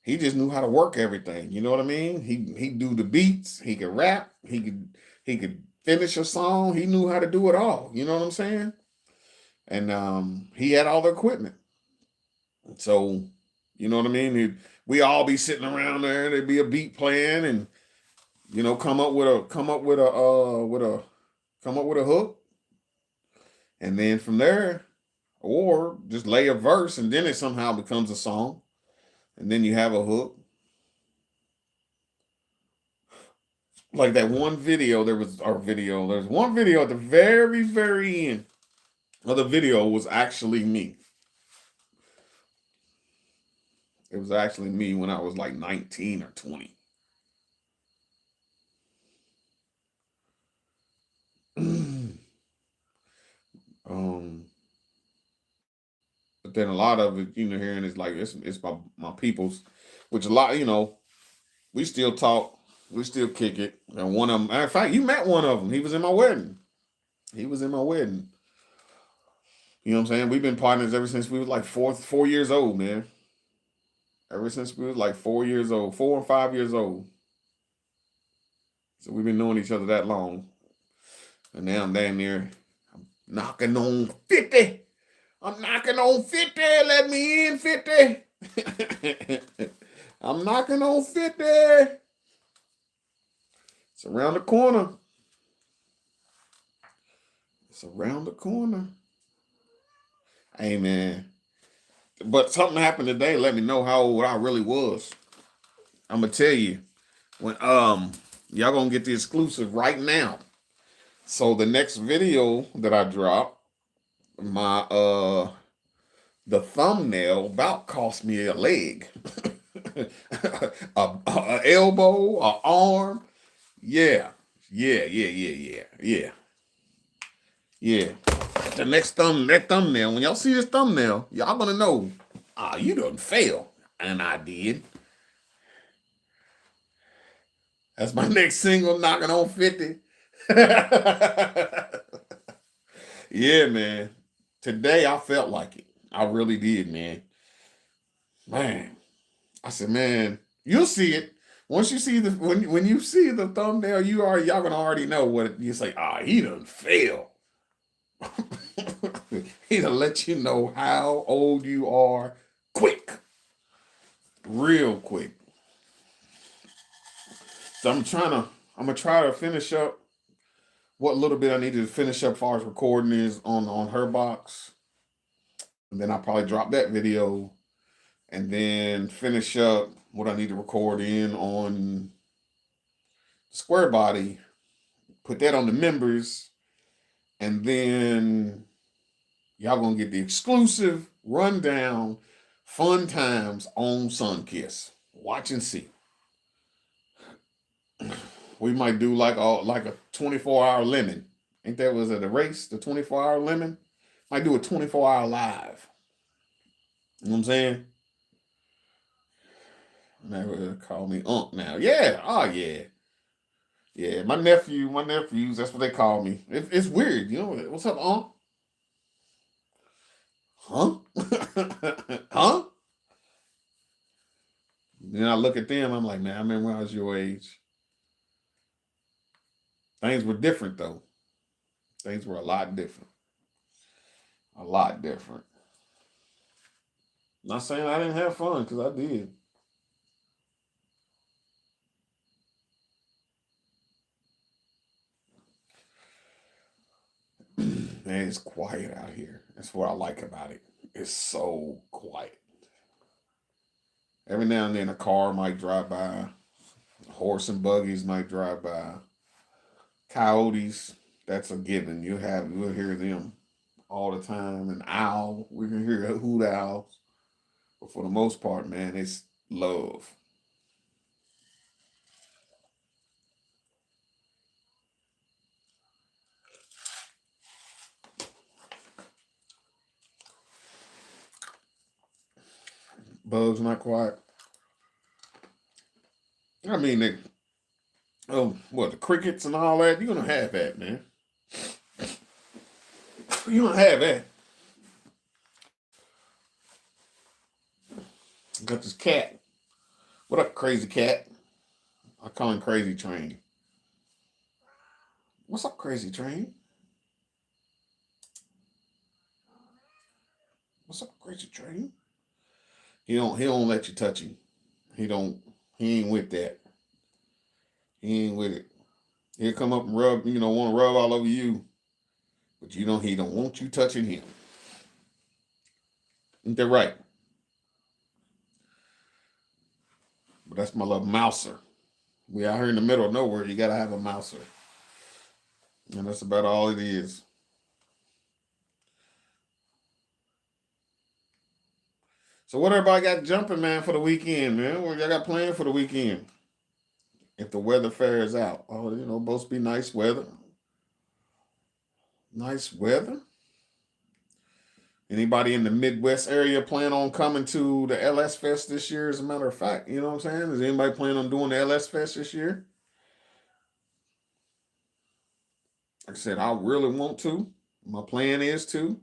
He just knew how to work everything. You know what I mean? He do the beats. He could rap. He could finish a song. He knew how to do it all. You know what I'm saying? And he had all the equipment. So, you know what I mean? We all be sitting around there. There'd be a beat playing, and come up with a hook, and then from there, or just lay a verse, and then it somehow becomes a song, and then you have a hook. Like that one video, there's one video at the very, very end of the video was actually me. It was actually me when I was like 19 or 20. um, but then a lot of it, hearing is like it's my people's, which a lot, we still talk, we still kick it. And one of them, matter of fact, you met one of them. He was in my wedding. He was in my wedding. You know what I'm saying? We've been partners ever since we was like 4 years old, man. Ever since we was like 4 years old, 4 or 5 years old. So we've been knowing each other that long. And now I'm damn near knocking on 50. I'm knocking on 50. Let me in, 50. I'm knocking on 50. It's around the corner. It's around the corner. Hey, man. But something happened today. Let me know how old I really was. I'm gonna tell you when y'all gonna get the exclusive right now. So the next video that I drop, my the thumbnail about cost me a leg, a elbow, a arm. Yeah, yeah. The next thumbnail. When y'all see this thumbnail, y'all gonna know. You done fail, and I did. That's my next single, knocking on 50. Yeah, man. Today I felt like it. I really did, man. Man, I said, man, you'll see it. Once you see when you see the thumbnail, y'all gonna already know what you say. He done fail. He done let you know how old you are quick, real quick. So I'm gonna try to finish up what little bit I needed to finish up as far as recording is on her box. And then I'll probably drop that video and then finish up what I need to record in on Square Body, put that on the members, and then y'all gonna get the exclusive rundown fun times on Sunkiss. Watch and see. We might do like a 24-hour lemon. Ain't that was it a race? The 24-hour lemon? Might do a 24-hour live. You know what I'm saying? Never call me Unc now. Yeah. Oh yeah. Yeah. My nephews, that's what they call me. It's weird, What's up, Unc? Huh? Huh? Then I look at them, I'm like, man, I remember when I was your age. Things were different though. Things were a lot different. A lot different. Not saying I didn't have fun because I did. Man, it's quiet out here. That's what I like about it. It's so quiet. Every now and then a car might drive by, horse and buggies might drive by, coyotes. That's a given. You'll hear them all the time. An owl, we can hear hoot owls. But for the most part, man, it's love. Bugs not quiet. I mean, what the crickets and all that. You're gonna have that, man. You're gonna have that. Got this cat. What up, crazy cat? I call him Crazy Train. What's up, Crazy Train? What's up, Crazy Train? He don't let you touch him. He don't he ain't with that. He ain't with it. He'll come up and rub, want to rub all over you. But he don't want you touching him. Ain't that right? But that's my little mouser. We out here in the middle of nowhere, you gotta have a mouser. And that's about all it is. So what everybody got jumping, man, for the weekend, man? What y'all got planned for the weekend? If the weather fares out. Oh, supposed to be nice weather. Nice weather. Anybody in the Midwest area plan on coming to the LS Fest this year? As a matter of fact, you know what I'm saying? Is anybody planning on doing the LS Fest this year? Like I said, I really want to. My plan is to.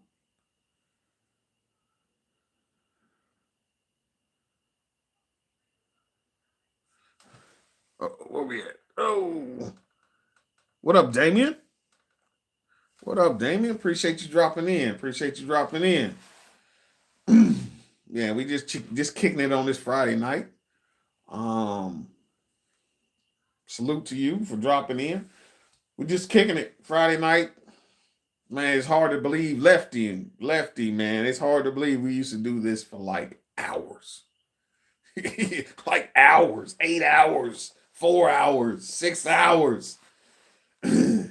Where we at? Oh, what up, Damien? What up, Damien? Appreciate you dropping in. Appreciate you dropping in. Yeah, we just kicking it on this Friday night. Um, Salute to you for dropping in. We're just kicking it Friday night. Man, it's hard to believe lefty, man. It's hard to believe we used to do this for like hours. Like hours, 8 hours, 4 hours, 6 hours. I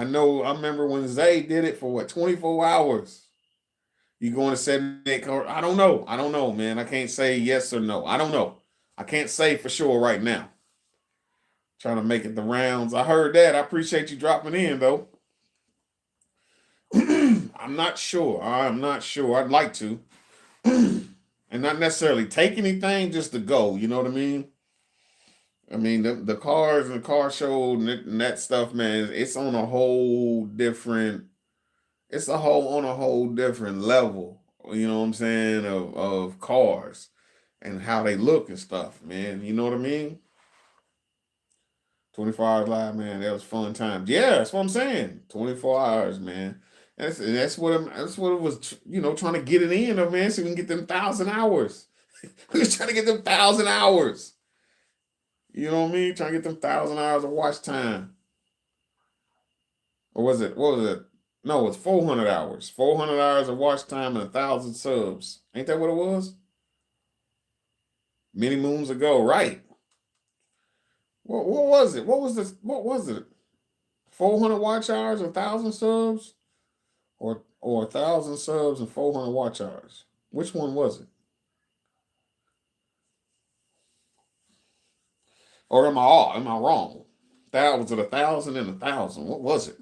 remember when Zay did it for what, 24 hours. You going to 78 card? I don't know. I don't know, man. I can't say yes or no. I don't know. I can't say for sure right now. Trying to make it the rounds. I heard that. I appreciate you dropping in, though. I'm not sure. I'm not sure. I'd like to. And not necessarily take anything, just to go. You know what I mean? I mean, the cars and the car show and that stuff, man, it's on a whole different, it's a whole on a whole different level, you know what I'm saying, of cars and how they look and stuff, man. You know what I mean? 24 hours live, man. That was fun times. Yeah, that's what I'm saying. 24 hours, man. That's what it was, trying to get it in, man, so we can get them 1,000 hours. We was trying to get them 1,000 hours. You know what I mean? Trying to get them 1,000 hours of watch time. Or was it, what was it? No, it's 400 hours. 400 hours of watch time and 1,000 subs. Ain't that what it was? Many moons ago, right? What was it? What was it? 400 watch hours, 1,000 subs? Or 1,000 subs and 400 watch hours? Which one was it? Or am I wrong? That was it 1,000 and 1,000. What was it?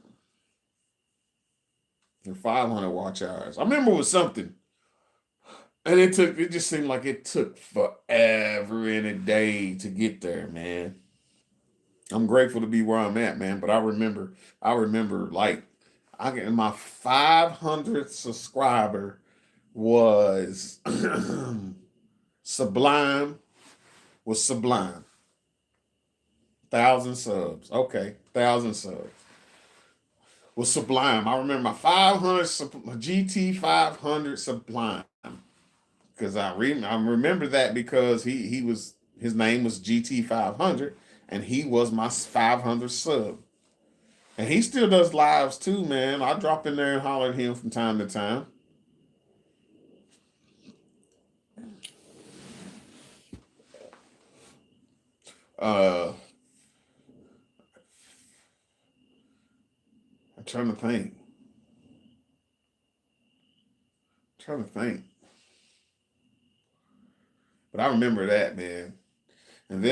And 500 watch hours. I remember it was something. And it just seemed like it took forever and a day to get there, man. I'm grateful to be where I'm at, man. But I remember like I get my 500th subscriber was Sublime was Sublime. 1,000 subs. Okay, 1,000 subs. Was Sublime. I remember my 500 GT 500 Sublime because I remember that because he was his name was GT 500 and he was my 500 sub. And he still does lives too, man. I drop in there and holler at him from time to time. Uh, I'm trying to think. Trying to think. But I remember that, man. And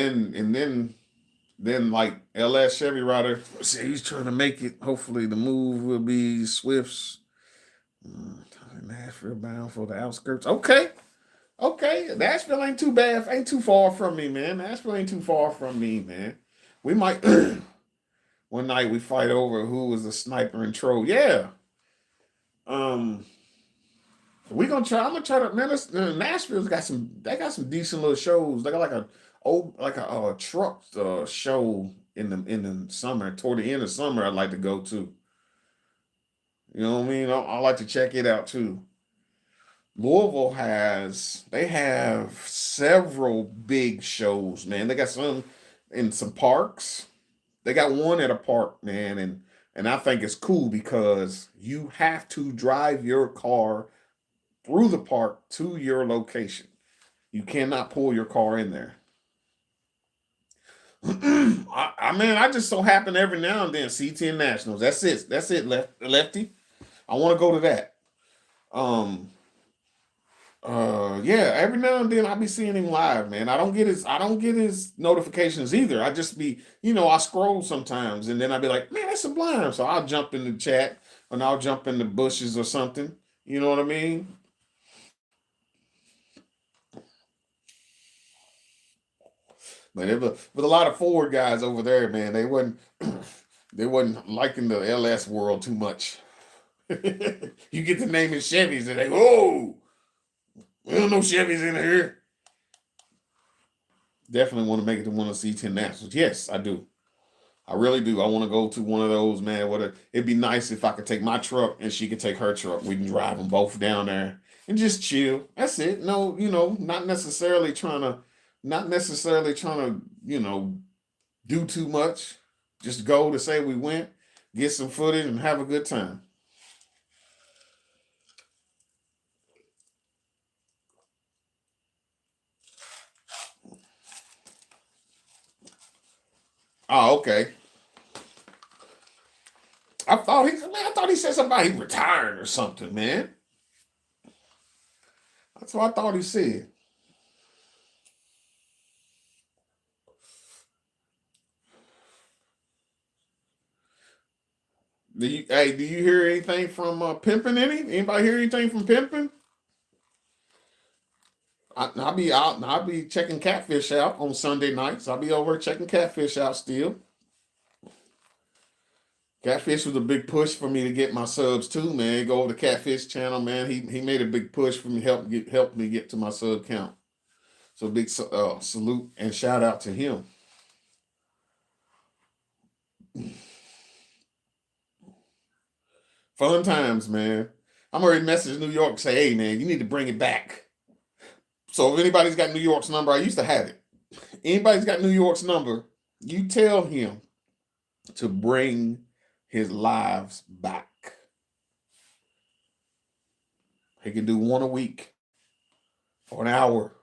then like LS Chevy Rider, see, he's trying to make it. Hopefully the move will be Swift's Nashville bound for the outskirts. Okay. Okay. Nashville ain't too bad. Ain't too far from me, man. Nashville ain't too far from me, man. We might one night we fight over who was a sniper and troll. Yeah. Um we gonna try. I'm gonna try to. Man, Nashville's got some. They got some decent little shows. They got like a old, like a truck show in the summer. Toward the end of summer, I'd like to go to. You know what I mean? I like to check it out too. Louisville has. They have several big shows. Man, they got some in some parks. They got one at a park, man, and I think it's cool because you have to drive your car through the park to your location. You cannot pull your car in there. I just so happen every now and then C10 Nationals. That's it. That's it, lefty. I want to go to that. Um, yeah, every now and then I be seeing him live, man. I don't get his notifications either. I just be, I scroll sometimes and then I be like, man, that's Sublime. So I'll jump in the chat and I'll jump in the bushes or something. You know what I mean? But it was with a lot of Ford guys over there, man. They wasn't liking the LS world too much. You get the name of Chevys and they go, oh, we don't know Chevys in here. Definitely want to make it to one of the C10 Nationals. Yes, I do. I really do. I want to go to one of those, man. It'd be nice if I could take my truck and she could take her truck. We can drive them both down there and just chill. That's it. No, not necessarily trying to, do too much. Just go to say we went, get some footage, and have a good time. Oh, okay. I thought he said something about he retired or something, man. That's what I thought he said. Do you hear anything from Pimpin? Anybody hear anything from Pimpin? I'll be out. I'll be checking Catfish out on Sunday nights. I'll be over checking Catfish out still. Catfish was a big push for me to get my subs too, man. Go over to Catfish channel, man. He made a big push for me, help me get to my sub count. So big salute and shout out to him. Fun times, man. I'm already messaging New York say, hey man, you need to bring it back. So if anybody's got New York's number, I used to have it. Anybody's got New York's number, you tell him to bring his lives back. He can do one a week or an hour.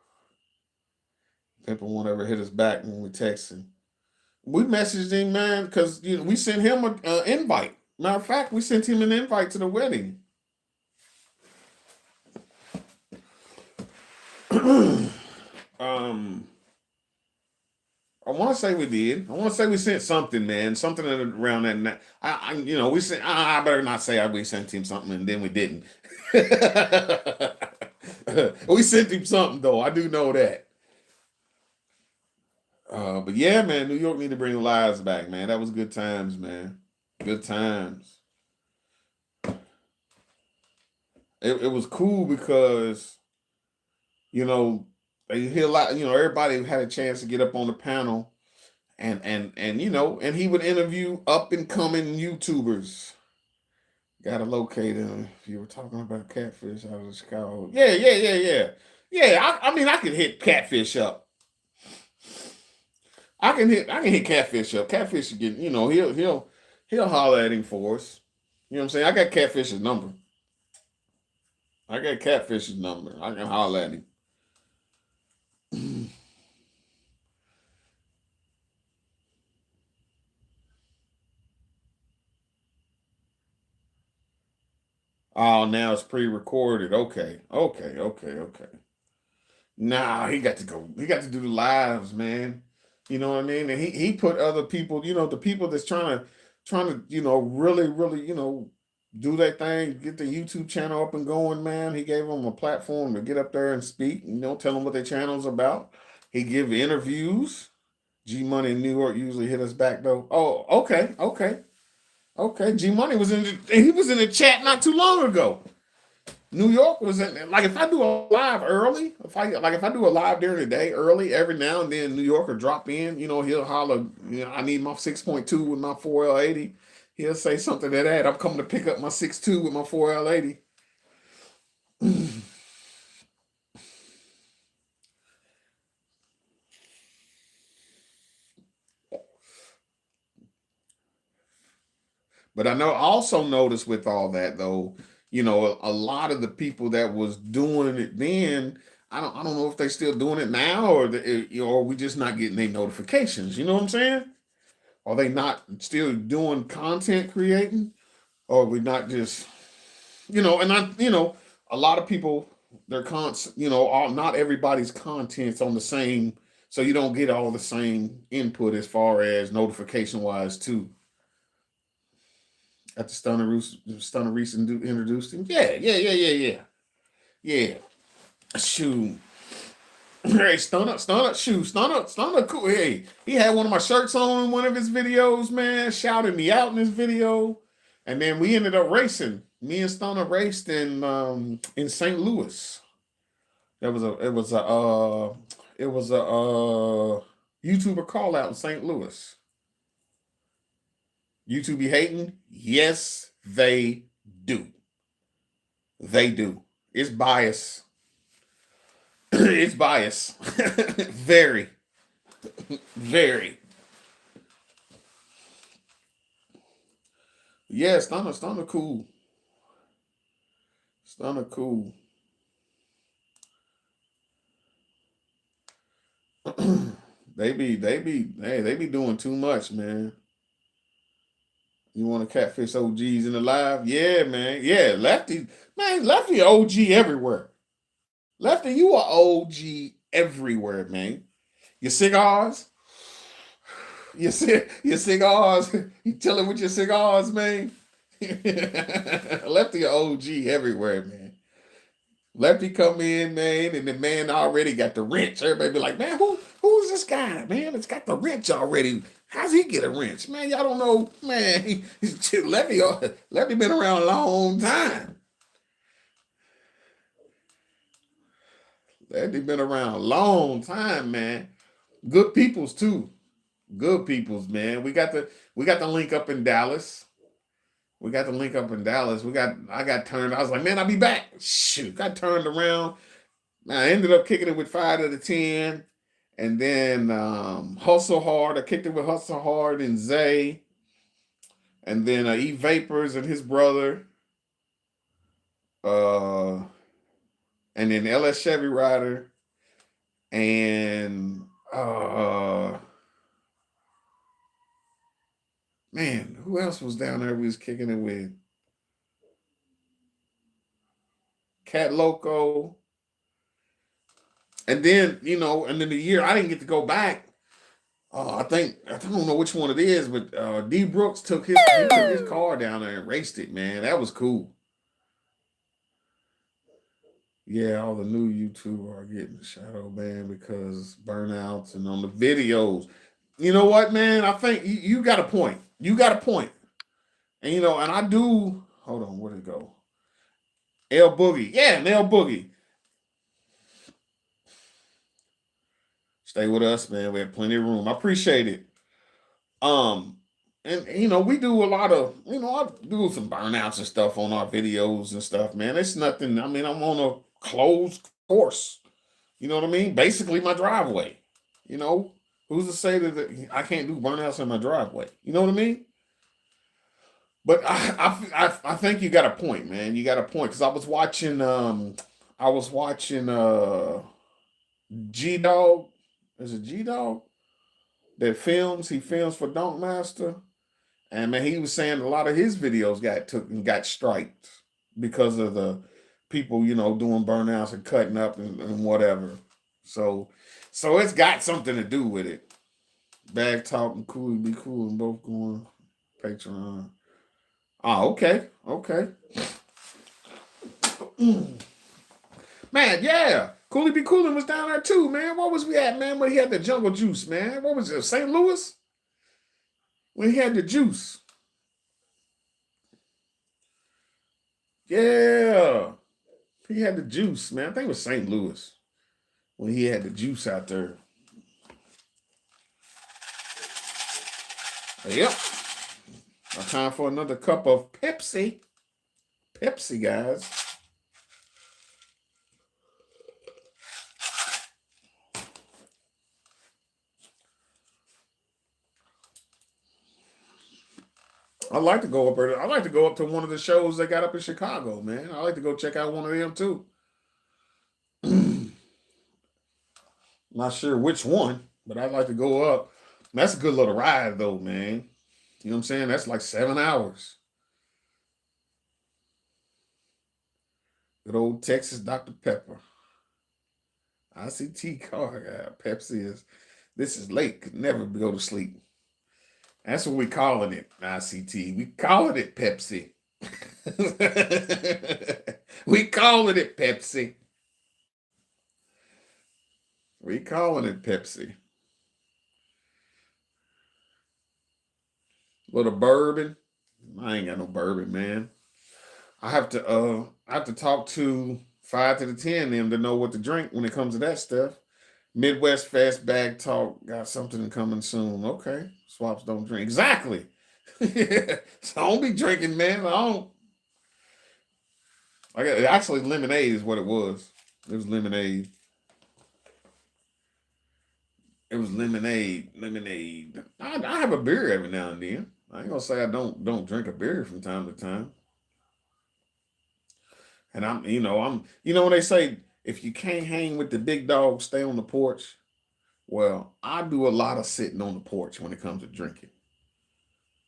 People won't ever hit us back when we text him. We messaged him, man, because we sent him an invite. Matter of fact, we sent him an invite to the wedding. um, I want to say we did. I want to say we sent something, man, something around that. We sent. I better not say we sent him something and then we didn't. We sent him something though. I do know that. But yeah, man, New York need to bring the lives back, man. That was good times, man. Good times. It was cool because you know they hear a lot. Everybody had a chance to get up on the panel And and he would interview up and coming YouTubers. Gotta locate him. If you were talking about catfish out of Chicago, yeah. I mean, I could hit catfish up. I can hit catfish up. Catfish again, he'll holler at him for us. You know what I'm saying? I got catfish's number. I got catfish's number. I can holler at him. Oh, now it's pre-recorded. Okay. Nah, he got to go. He got to do the lives, man. You know what I mean? And he put other people, the people that's trying to, really, do that thing, get the YouTube channel up and going, man. He gave them a platform to get up there and speak, tell them what their channel's about. He give interviews. G Money in New York usually hit us back though. Oh, okay. G Money he was in the chat not too long ago. New York was in, like, if I do a live early, if I do a live during the day early, every now and then New Yorker drop in, he'll holler, I need my 6.2 with my 4L80. He'll say something to that. I'm coming to pick up my 6.2 with my 4L80. But I also noticed with all that though, a lot of the people that was doing it then, I don't know if they still doing it now, or we just not getting their notifications. You know what I'm saying? Are they not still doing content creating, or we not just, and a lot of people, their all, not everybody's content's on the same, so you don't get all the same input as far as notification wise too. After Stunner Reese introduced him. Yeah. Yeah. Shoot. Hey, Stunner, cool. Hey, he had one of my shirts on in one of his videos, man, shouted me out in his video. And then we ended up racing. Me and Stunner raced in St. Louis. It was a YouTuber call out in St. Louis. YouTube be hating? Yes, they do. They do. It's bias. It's bias. Very. Very. Yeah, Stunner cool. Stunner cool. They be doing too much, man. You want to catfish OGs in the live? Yeah, man. Yeah, Lefty, man, Lefty OG everywhere. Lefty, you are OG everywhere, man. Your cigars, your cigars. You chilling with your cigars, man. Lefty OG everywhere, man. Lefty come in, man, and the man already got the wrench. Everybody be like, man, who's this guy, man? It's got the wrench already. How's he get a wrench? Man, y'all don't know, man. Lefty been around a long time. Lefty been around a long time, man. Good peoples too. Good peoples, man. We got the link up in Dallas. We got the link up in Dallas. I got turned. I was like, man, I'll be back. Shoot, got turned around. I ended up kicking it with 5 to 10. And then Hustle Hard. I kicked it with Hustle Hard and Zay. And then E Vapors and his brother. Uh, and then LS Chevy Rider. And man, who else was down there we was kicking it with? Cat Loco. And then, and then the year I didn't get to go back. I don't know which one it is, but D Brooks took his car down there and raced it, man. That was cool. Yeah, all the new YouTube are getting shadow banned because burnouts and on the videos. You know what, man? I think you got a point. You got a point. And and I do. Hold on, where'd it go? L Boogie, yeah, and L Boogie. Stay with us, man. We have plenty of room. I appreciate it. Um, and we do a lot of, I do some burnouts and stuff on our videos and stuff, man. It's nothing. I mean, I'm on a closed course. You know what I mean? Basically, my driveway. You know, who's to say that I can't do burnouts in my driveway? You know what I mean? But I think you got a point, man. You got a point because I was watching G Dog. Is it G Dog that films? He films for Dunk Master, and man, he was saying a lot of his videos got took and got striked because of the people, doing burnouts and cutting up and whatever. So, so it's got something to do with it. Bag talk and cool, be cool, and both going Patreon. Oh, okay, okay. Man, yeah. Cooley B. Coolin was down there too, man. What was we at, man, when he had the jungle juice, man? What was it, St. Louis? When he had the juice. Yeah. He had the juice, man. I think it was St. Louis when he had the juice out there. Yep. Now time for another cup of Pepsi. Pepsi, guys. I like to go up there. I like to go up to one of the shows they got up in Chicago, man. I like to go check out one of them too. Not sure which one, but I'd like to go up. That's a good little ride though, man. You know what I'm saying? That's like 7 hours. Good old Texas Dr. Pepper. ICT car. Yeah, Pepsi is. This is late. Could never go to sleep. That's what we calling it. ICT. We calling it Pepsi. We calling it Pepsi. We calling it Pepsi. Little bourbon. I ain't got no bourbon, man. I have to talk to 5 to the 10 them to know what to drink when it comes to that stuff. Midwest Fast Bag Talk got something coming soon. Okay. Swaps don't drink. Exactly. So I don't be drinking, man. I don't. I got actually lemonade is what it was. It was lemonade. It was lemonade. Lemonade. I have a beer every now and then. I ain't gonna say I don't drink a beer from time to time. And when they say if you can't hang with the big dog, stay on the porch. Well, I do a lot of sitting on the porch when it comes to drinking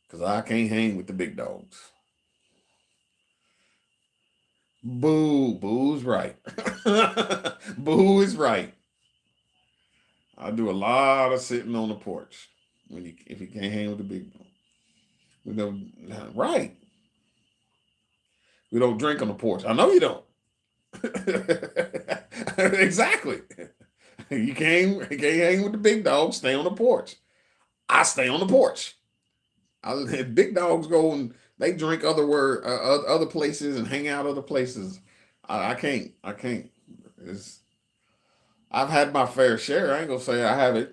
because I can't hang with the big dogs. Boo's right. Boo is right. I do a lot of sitting on the porch if you can't hang with the big dog. We don't right. We don't drink on the porch. I know you don't. Exactly. You can't hang with the big dogs. Stay on the porch. I stay on the porch. Big dogs go and they drink other places and hang out other places. I can't. I can't. It's, I've had my fair share. I ain't gonna say I haven't.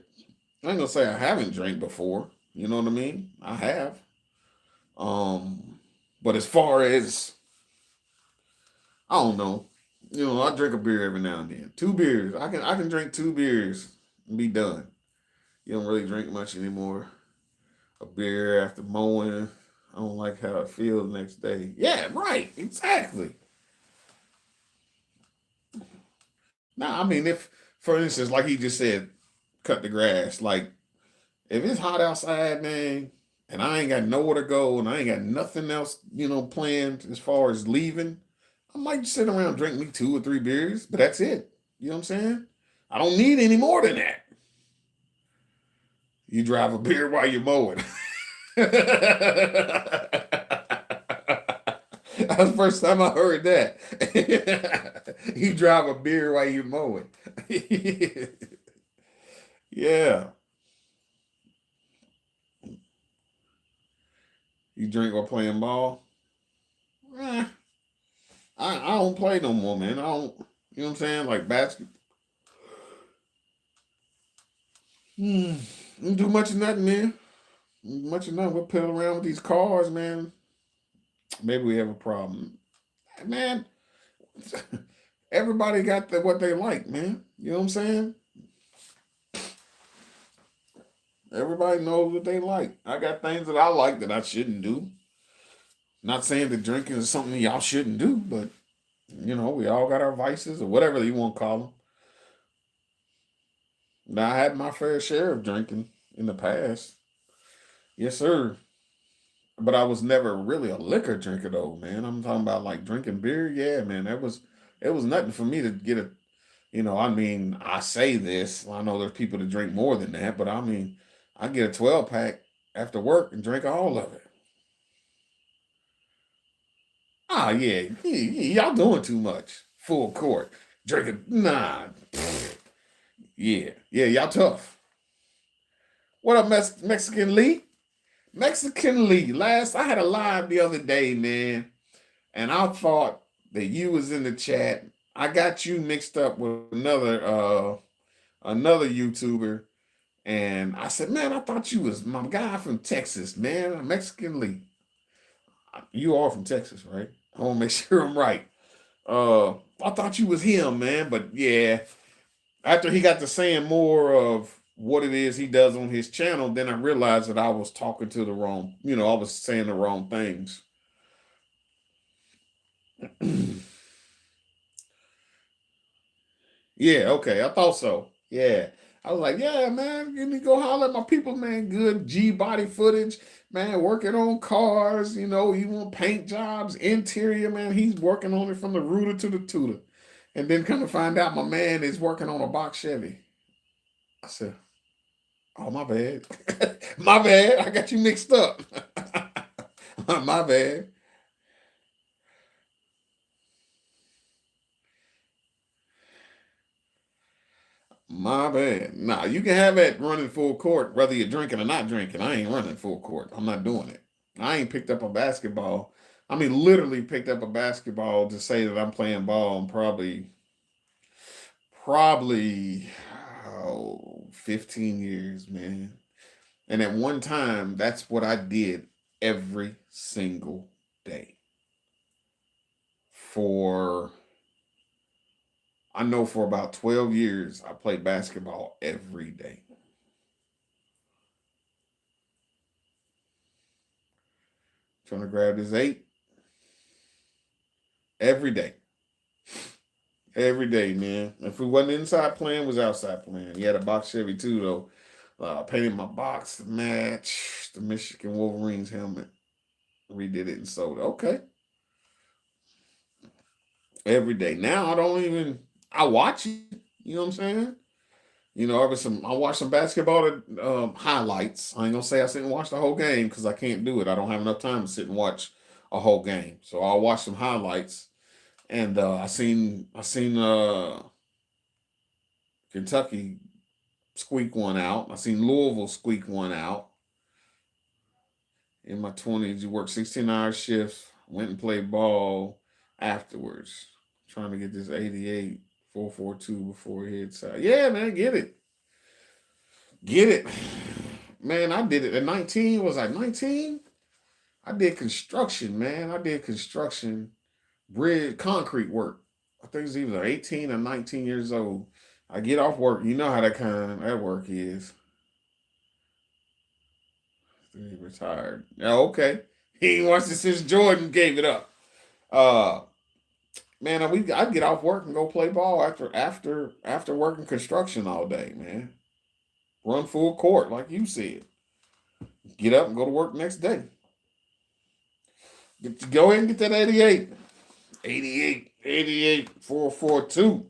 I ain't gonna say I haven't drank before. You know what I mean? I have. Um, but as far as I don't know, I drink a beer every now and then. 2 beers. I can drink 2 beers and be done. You don't really drink much anymore. A beer after mowing. I don't like how I feel the next day. Yeah, right. Exactly. Now, I mean, if, for instance, like he just said, cut the grass. Like, if it's hot outside, man, and I ain't got nowhere to go and I ain't got nothing else, planned as far as leaving, I might just sit around and drink me 2 or 3 beers, but that's it. You know what I'm saying? I don't need any more than that. You drive a beer while you're mowing. That's the first time I heard that. You drive a beer while you're mowing. Yeah. You drink while playing ball? Eh, I don't play no more, man. I don't, you know what I'm saying? Like basketball. Hmm. Don't do much of nothing, man. Much enough. We're piddling around with these cars, man. Maybe we have a problem, man. Everybody got what they like, man. You know what I'm saying? Everybody knows what they like. I got things that I like that I shouldn't do. Not saying that drinking is something y'all shouldn't do, but we all got our vices or whatever you want to call them. Now, I had my fair share of drinking in the past. Yes, sir. But I was never really a liquor drinker though, man. I'm talking about like drinking beer. Yeah, man. It was nothing for me to get a I mean, I say this. I know there's people that drink more than that, but I mean, I get a 12 pack after work and drink all of it. Ah, yeah, y'all doing too much. Full court. Drinking, nah. Yeah, yeah, y'all tough. What up, Mexican Lee? Mexican Lee. I had a live the other day, man, and I thought that you was in the chat. I got you mixed up with another YouTuber, and I said, man, I thought you was my guy from Texas, man, Mexican Lee. You are from Texas, right? I want to make sure I'm right. I thought you was him, man, but yeah, after he got to saying more of what it is he does on his channel, then I realized that I was talking to the wrong, I was saying the wrong things. Yeah, okay, I thought so. Yeah. I was like, yeah, man, let me go holler at my people, man. Good G body footage, man, working on cars, you want paint jobs, interior, man. He's working on it from the rooter to the tutor. And then come to find out my man is working on a box Chevy. I said, oh, my bad. My bad. I got you mixed up. My bad. My bad. Nah, you can have that running full court, whether you're drinking or not drinking. I ain't running full court. I'm not doing it. I ain't picked up a basketball. I mean, literally picked up a basketball to say that I'm playing ball in probably 15 years, man. And at one time, that's what I did every single day. For, I know for about 12 years, I played basketball every day. Trying to grab this 8 every day. Every day, man. If we wasn't inside playing, it was outside playing. He had a box Chevy too, though. Painted my box to match the Michigan Wolverines helmet. Redid it and sold it. Okay. Every day. Now I don't even. I watch it. You know what I'm saying? I watch some basketball highlights. I ain't gonna say I sit and watch the whole game because I can't do it. I don't have enough time to sit and watch a whole game. So I'll watch some highlights. And I seen Kentucky squeak one out. I seen Louisville squeak one out. In my 20s, you work 16-hour shifts, went and played ball afterwards. Trying to get this 88 442 before it hits out. Yeah, man, get it. Get it. Man, I did it at 19. Was I 19? I did construction, man. I did construction, bridge, concrete work. I think it's either 18 or 19 years old. I get off work. You know how that work is. He retired. Yeah, okay. He ain't watched it since Jordan gave it up. Uh Man, I'd get off work and go play ball after working construction all day, man. Run full court, like you said. Get up and go to work next day. Go ahead and get that 88. 88 442.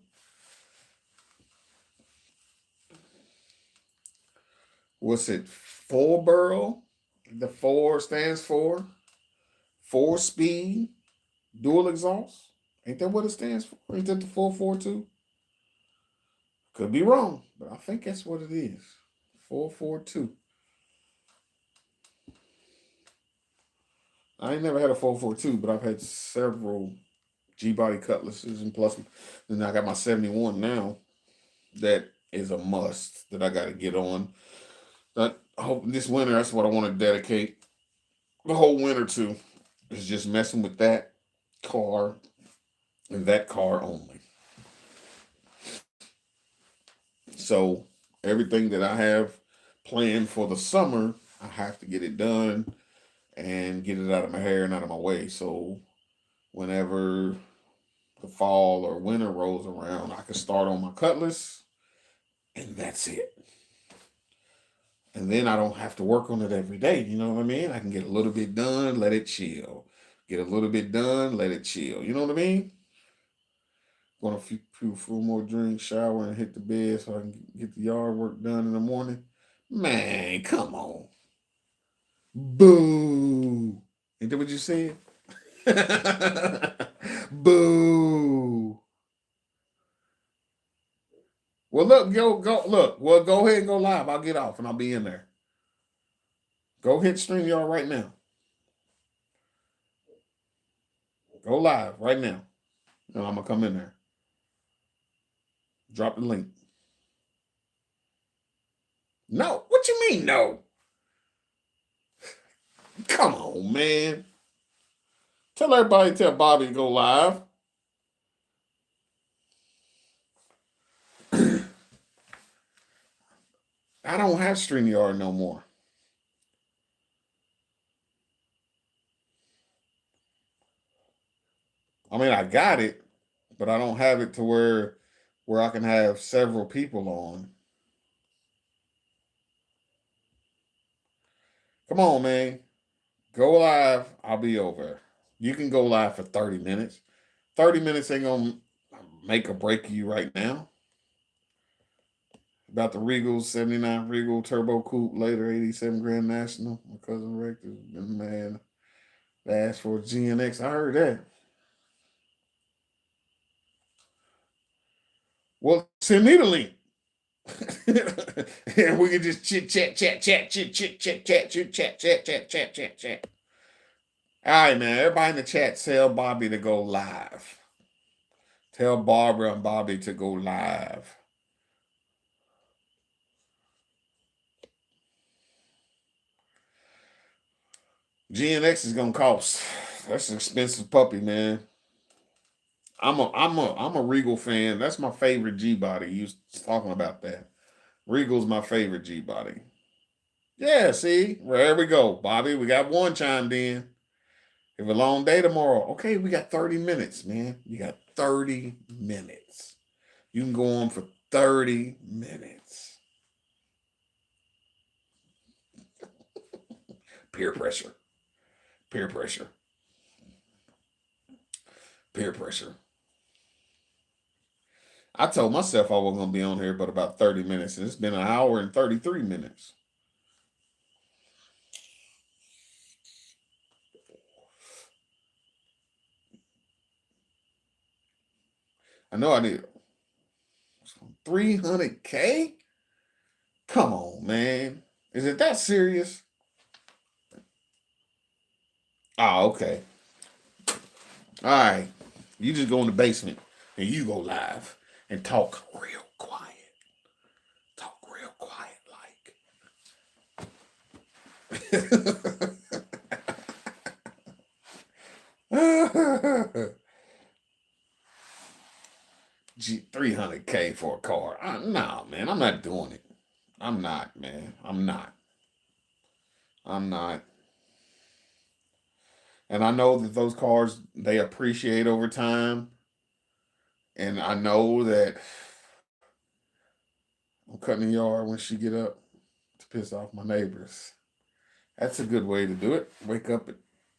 What's it? Four barrel. The four stands for four speed dual exhaust. Ain't that what it stands for? Ain't that the 442? Could be wrong, but I think that's what it is. 442. I ain't never had a 442, but I've had several G body cutlasses, and plus, then I got my 71 now. That is a must that I got to get on. I hope this winter, that's what I want to dedicate the whole winter to, is just messing with that car and that car only. So everything that I have planned for the summer, I have to get it done and get it out of my hair and out of my way. So whenever the fall or winter rolls around, I can start on my Cutlass, and that's it. And then I don't have to work on it every day. You know what I mean? I can get a little bit done, let it chill. Get a little bit done, let it chill. You know what I mean? Want a few more drinks, shower, and hit the bed so I can get the yard work done in the morning. Man, come on. Boo. Ain't that what you said? Boo. Well, look, look. Well, go ahead and go live. I'll get off and I'll be in there. Go hit StreamYard right now. Go live right now. And I'm gonna come in there. Drop the link. No. What you mean no? Come on, man. Tell everybody, tell Bobby to go live. I don't have StreamYard no more. I mean, I got it, but I don't have it to where I can have several people on. Come on, man. Go live. I'll be over. You can go live for 30 minutes. 30 minutes ain't gonna make or break you right now. About the Regal 79 Regal Turbo Coupe later 87 Grand National. My cousin Rick has been mad. They asked for a GNX. I heard that. Well, send me the link. And we can just chit chat, chat, chat, chit, chit, chat, chat, chit, chat, chat, chat, chat, chat, chat. All right, man. Everybody in the chat, tell Bobby to go live. Tell Barbara and Bobby to go live. GNX is gonna cost. That's an expensive puppy, man. I'm a Regal fan. That's my favorite G body. You was talking about that. Regal's my favorite G body. Yeah, see, there we go, Bobby. We got one chimed in. Have a long day tomorrow. Okay, we got 30 minutes, man. You got 30 minutes. You can go on for 30 minutes. Peer pressure. Peer pressure. Peer pressure. I told myself I wasn't gonna be on here but about 30 minutes, and it's been an hour and 33 minutes. I know I did 300K. Come on, man. Is it that serious? Oh, okay. All right. You just go in the basement and you go live and talk real quiet. Talk real quiet like. 300K for a car. No, man. I'm not doing it. I'm not, man. I'm not. I'm not. And I know that those cars, they appreciate over time. And I know that I'm cutting the yard when she get up to piss off my neighbors. That's a good way to do it. Wake up at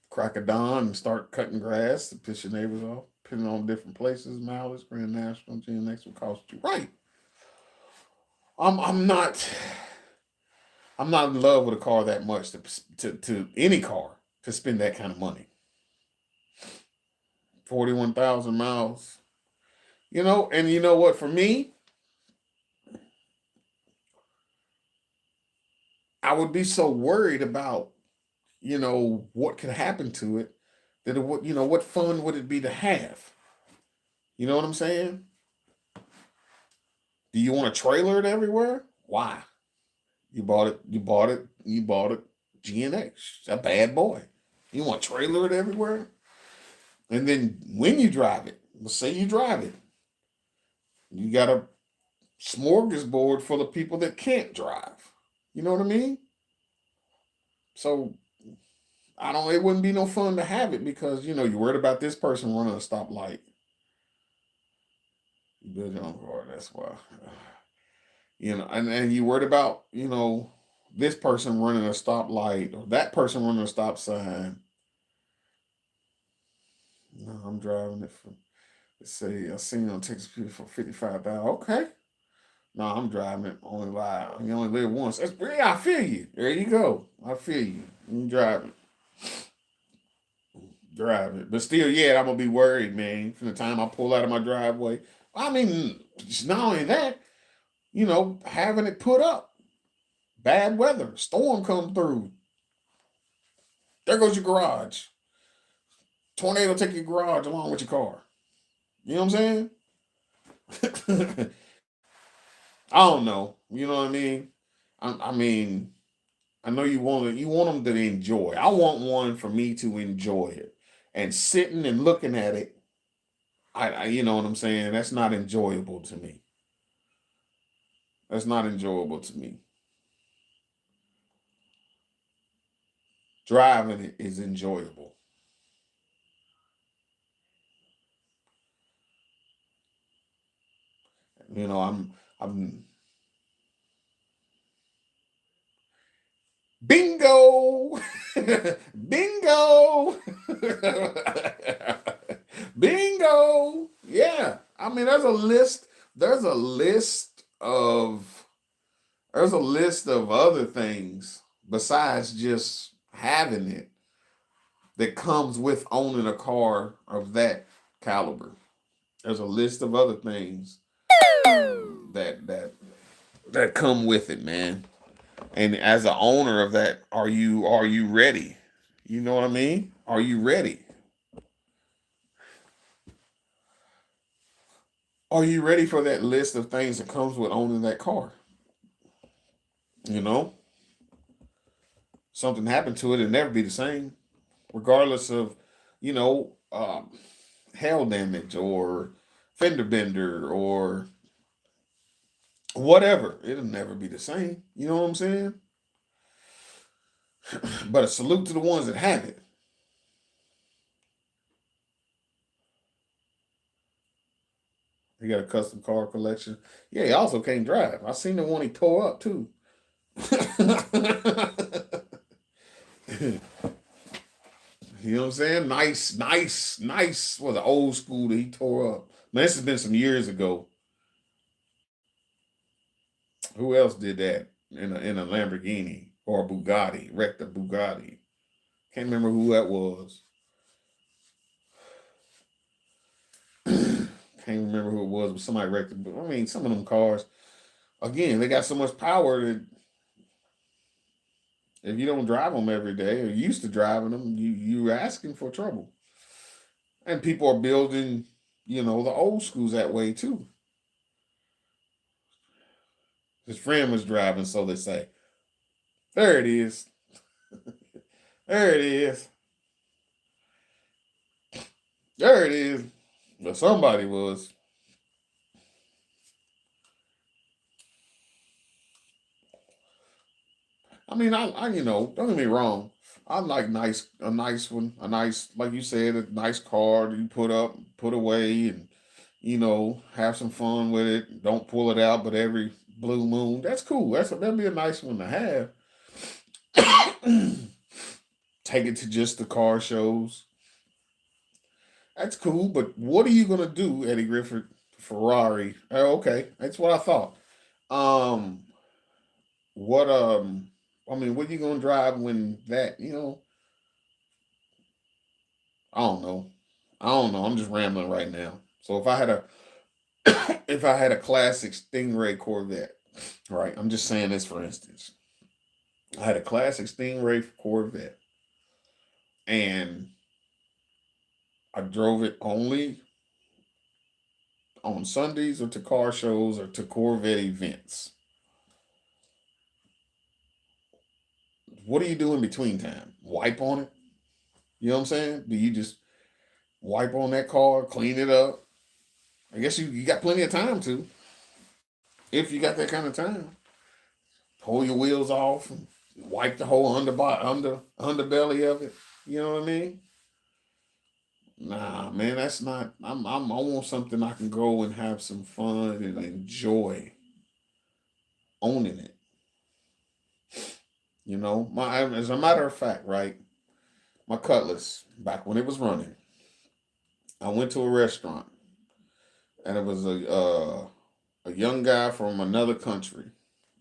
crack of dawn and start cutting grass to piss your neighbors off. Putting on different places, mileage, Grand National, GNX will cost you. Right. I'm not in love with a car that much to any car to spend that kind of money. 41,000 miles. And you know what? For me, I would be so worried about, what could happen to it that it would, what fun would it be to have? You know what I'm saying? Do you want to trailer it everywhere? Why? You bought it. GNX. It's a bad boy. You want to trailer it everywhere, and then when you drive it, let's say you drive it, you got a smorgasbord full of people that can't drive. You know what I mean? So I don't. It wouldn't be no fun to have it because you're worried about this person running a stoplight. You build your own car. That's why. And you worried about this person running a stoplight or that person running a stop sign. No, I'm driving it for. Let's say I seen on Texas people for 55,000. Okay. No, I'm driving it only live. You only live once. Yeah, I feel you. There you go. I feel you. You driving. Drive it. But still, yeah, I'm gonna be worried, man, from the time I pull out of my driveway. I mean, it's not only that, having it put up. Bad weather, storm come through. There goes your garage. Tornado take your garage along with your car. You know what I'm saying? I don't know. You know what I mean? I mean, I know you want them to enjoy. I want one for me to enjoy it, and sitting and looking at it. You know what I'm saying? That's not enjoyable to me. That's not enjoyable to me. Driving it is enjoyable. I'm bingo, bingo, bingo. Yeah, I mean, there's a list. There's a list of there's a list of other things besides just having it that comes with owning a car of that caliber. There's a list of other things that that that come with it, man. And as an owner of that, are you ready? You know what I mean? Are you ready? Are you ready for that list of things that comes with owning that car? You know, something happened to it, it'll never be the same, regardless of, you know, hail damage or fender bender or whatever. It'll never be the same. You know what I'm saying? But a salute to the ones that have it. He got a custom car collection. Yeah, he also can't drive. I seen the one he tore up too. You know what I'm saying? Nice, nice, nice. Was an old school that he tore up. Man, this has been some years ago. Who else did that in a Lamborghini or a Bugatti? Wrecked a Bugatti. Can't remember who that was. Can't remember who it was, but somebody wrecked it. But I mean, some of them cars, again, they got so much power that if you don't drive them every day or used to driving them, you're asking for trouble. And people are building, the old schools that way too. His friend was driving, so they say. There it is. There it is. There it is. But somebody was. I mean, don't get me wrong. I like a nice one, a nice, like you said, a nice car that you put up, put away, and have some fun with it. Don't pull it out, but every blue moon, that's cool. That'd be a nice one to have. Take it to just the car shows. That's cool, but what are you gonna do, Eddie Griffith? Ferrari. Oh, okay, that's what I thought. Um, what I mean, what you gonna drive when that? I don't know. I don't know. I'm just rambling right now. So if I had a if I had a classic Stingray Corvette, right? I'm just saying this for instance. I had a classic Stingray Corvette, and I drove it only on Sundays or to car shows or to Corvette events. What do you do in between time? Wipe on it? You know what I'm saying? Do you just wipe on that car, clean it up? I guess you got plenty of time to, if you got that kind of time. Pull your wheels off and wipe the whole underbelly of it. You know what I mean? Nah, man, that's not. I want something I can go and have some fun and enjoy owning it. You know, as a matter of fact, right? My Cutlass back when it was running, I went to a restaurant and it was a young guy from another country.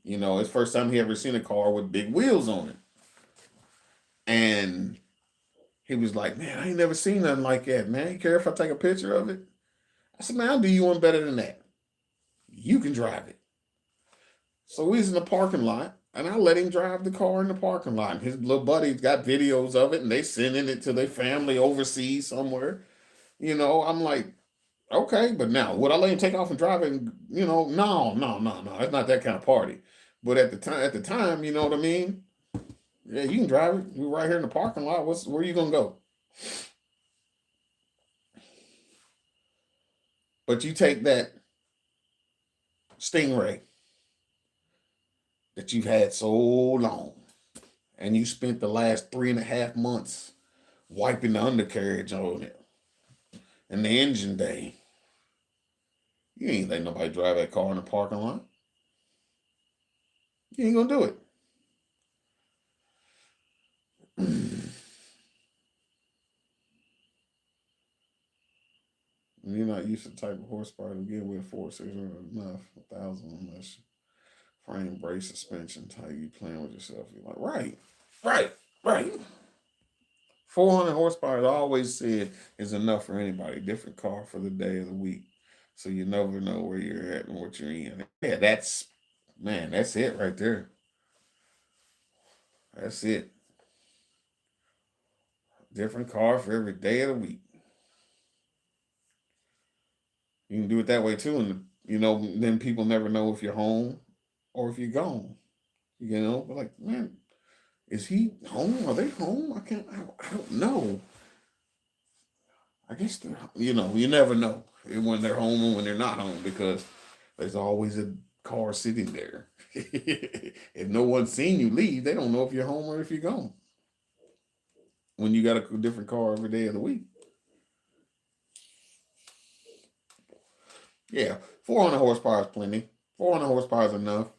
You know, his first time he ever seen a car with big wheels on it, and he was like, "Man, I ain't never seen nothing like that, man. You care if I take a picture of it?" I said, "Man, I'll do you one better than that. You can drive it." So we was in the parking lot, and I let him drive the car in the parking lot. And his little buddies got videos of it, and they sending it to their family overseas somewhere. You know, I'm like, okay, but now would I let him take off and drive it? And, you know, no, no, no, no. It's not that kind of party. But at the time, you know what I mean? Yeah, you can drive it. We're right here in the parking lot. Where you gonna go? But you take that Stingray that you've had so long, and you spent the last 3.5 months wiping the undercarriage on it and the engine bay. You ain't letting nobody drive that car in the parking lot. You ain't gonna do it. You're not used to the type of horsepower to get with 4,600 enough, 1,000 unless frame, brace, suspension, how you playing with yourself. You're like, right, right, right. 400 horsepower, I always said, is enough for anybody. Different car for the day of the week. So you never know where you're at and what you're in. Yeah, man, that's it right there. That's it. Different car for every day of the week. You can do it that way too. And, you know, then people never know if you're home or if you're gone. You know, but like, man, is he home? Are they home? I don't know. I guess they're, you never know when they're home and when they're not home because there's always a car sitting there. If no one's seen you leave, they don't know if you're home or if you're gone. When you got a different car every day of the week. Yeah, 400 horsepower is plenty. 400 horsepower is enough.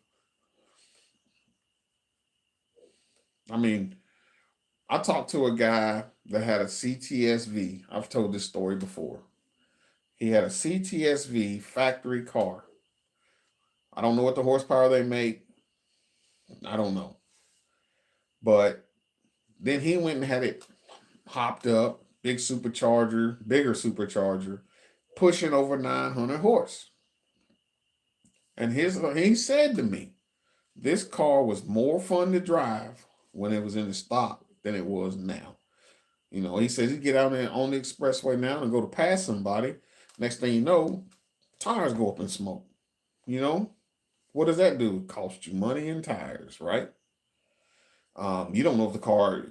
I mean, I talked to a guy that had a CTSV. I've told this story before. He had a CTSV factory car. I don't know what the horsepower they make. I don't know. But then he went and had it hopped up, bigger supercharger, pushing over 900 horse. And he said to me, this car was more fun to drive when it was in the stock than it was now. You know, he says he get out there on the expressway now and go to pass somebody. Next thing you know, tires go up in smoke. You know, what does that do? It costs you money in tires, right? You don't know if the car,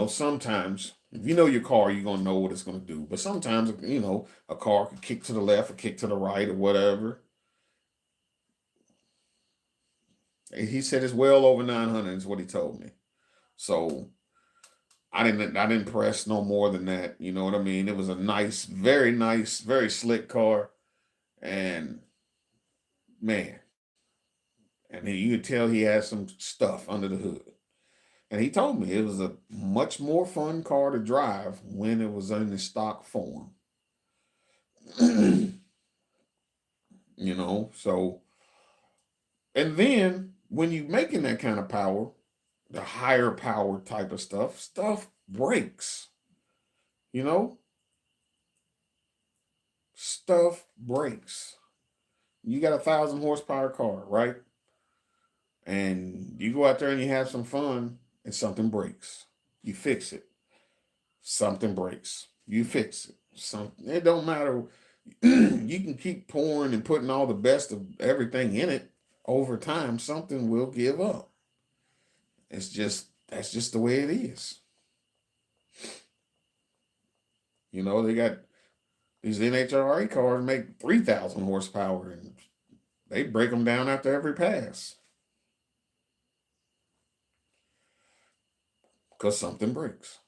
sometimes if you know your car, you're gonna know what it's gonna do. But sometimes, a car could kick to the left or kick to the right or whatever. He said it's well over 900 is what he told me. So I didn't press no more than that. You know what I mean? It was a nice, very slick car, and man, and you could tell he had some stuff under the hood. And he told me it was a much more fun car to drive when it was in the stock form. So and then when you making that kind of power, the higher power type of stuff breaks. You know, stuff breaks. You got 1,000 horsepower car, right? And you go out there and you have some fun, and something breaks. You fix it. Something breaks. You fix it. It don't matter. You can keep pouring and putting all the best of everything in it. Over time, something will give up. It's just That's just the way it is. They got these NHRA cars make 3,000 horsepower, and they break them down after every pass because something breaks.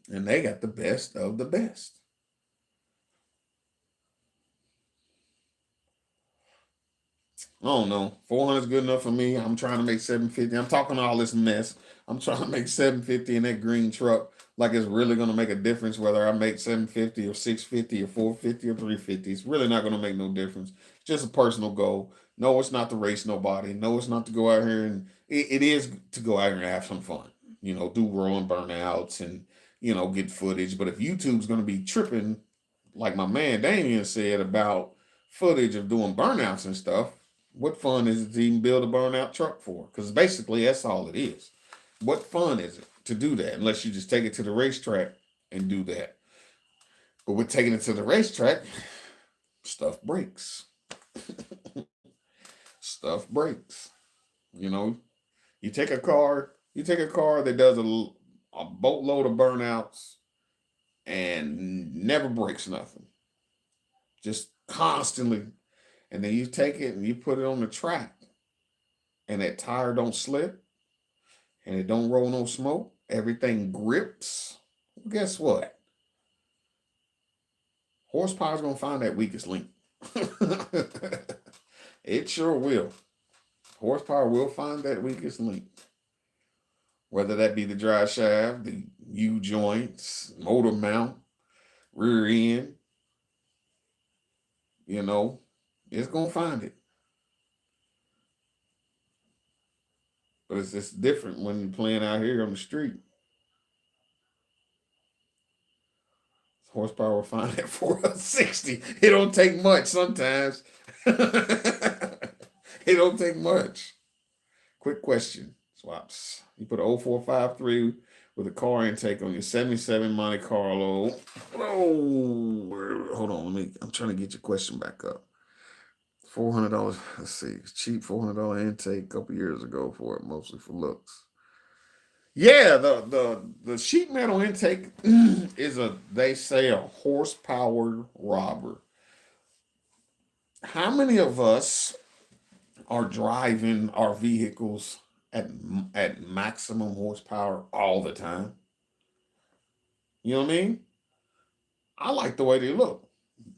And they got the best of the best. I don't know. 400 is good enough for me. I'm trying to make 750. I'm talking all this mess. I'm trying to make 750 in that green truck like it's really going to make a difference whether I make 750 or 650 or 450 or 350. It's really not going to make no difference. It's just a personal goal. No, it's not to race nobody. No, it's not to go out here and it is to go out here and have some fun. Do rolling burnouts and get footage. But if YouTube's going to be tripping, like my man Damien said about footage of doing burnouts and stuff, what fun is it to even build a burnout truck for? Because basically that's all it is. What fun is it to do that unless you just take it to the racetrack and do that? But with taking it to the racetrack, stuff breaks. Stuff breaks. You know, you take a car that does a boatload of burnouts and never breaks nothing. Just constantly. And then you take it and you put it on the track and that tire don't slip and it don't roll no smoke. Everything grips. Well, guess what? Horsepower's gonna find that weakest link. It sure will. Horsepower will find that weakest link. Whether that be the drive shaft, the U joints, motor mount, rear end, you know, it's gonna find it. But it's just different when you're playing out here on the street. Horsepower will find that 460. It don't take much sometimes. It don't take much. Quick question. Swaps. You put an 0453 with a car intake on your 77 Monte Carlo. Oh, hold on. I'm trying to get your question back up. $400. Let's see. It's cheap $400 intake a couple years ago for it, mostly for looks. Yeah, the sheet metal intake is they say a horsepower robber. How many of us are driving our vehicles at maximum horsepower all the time? You know what I mean? I like the way they look,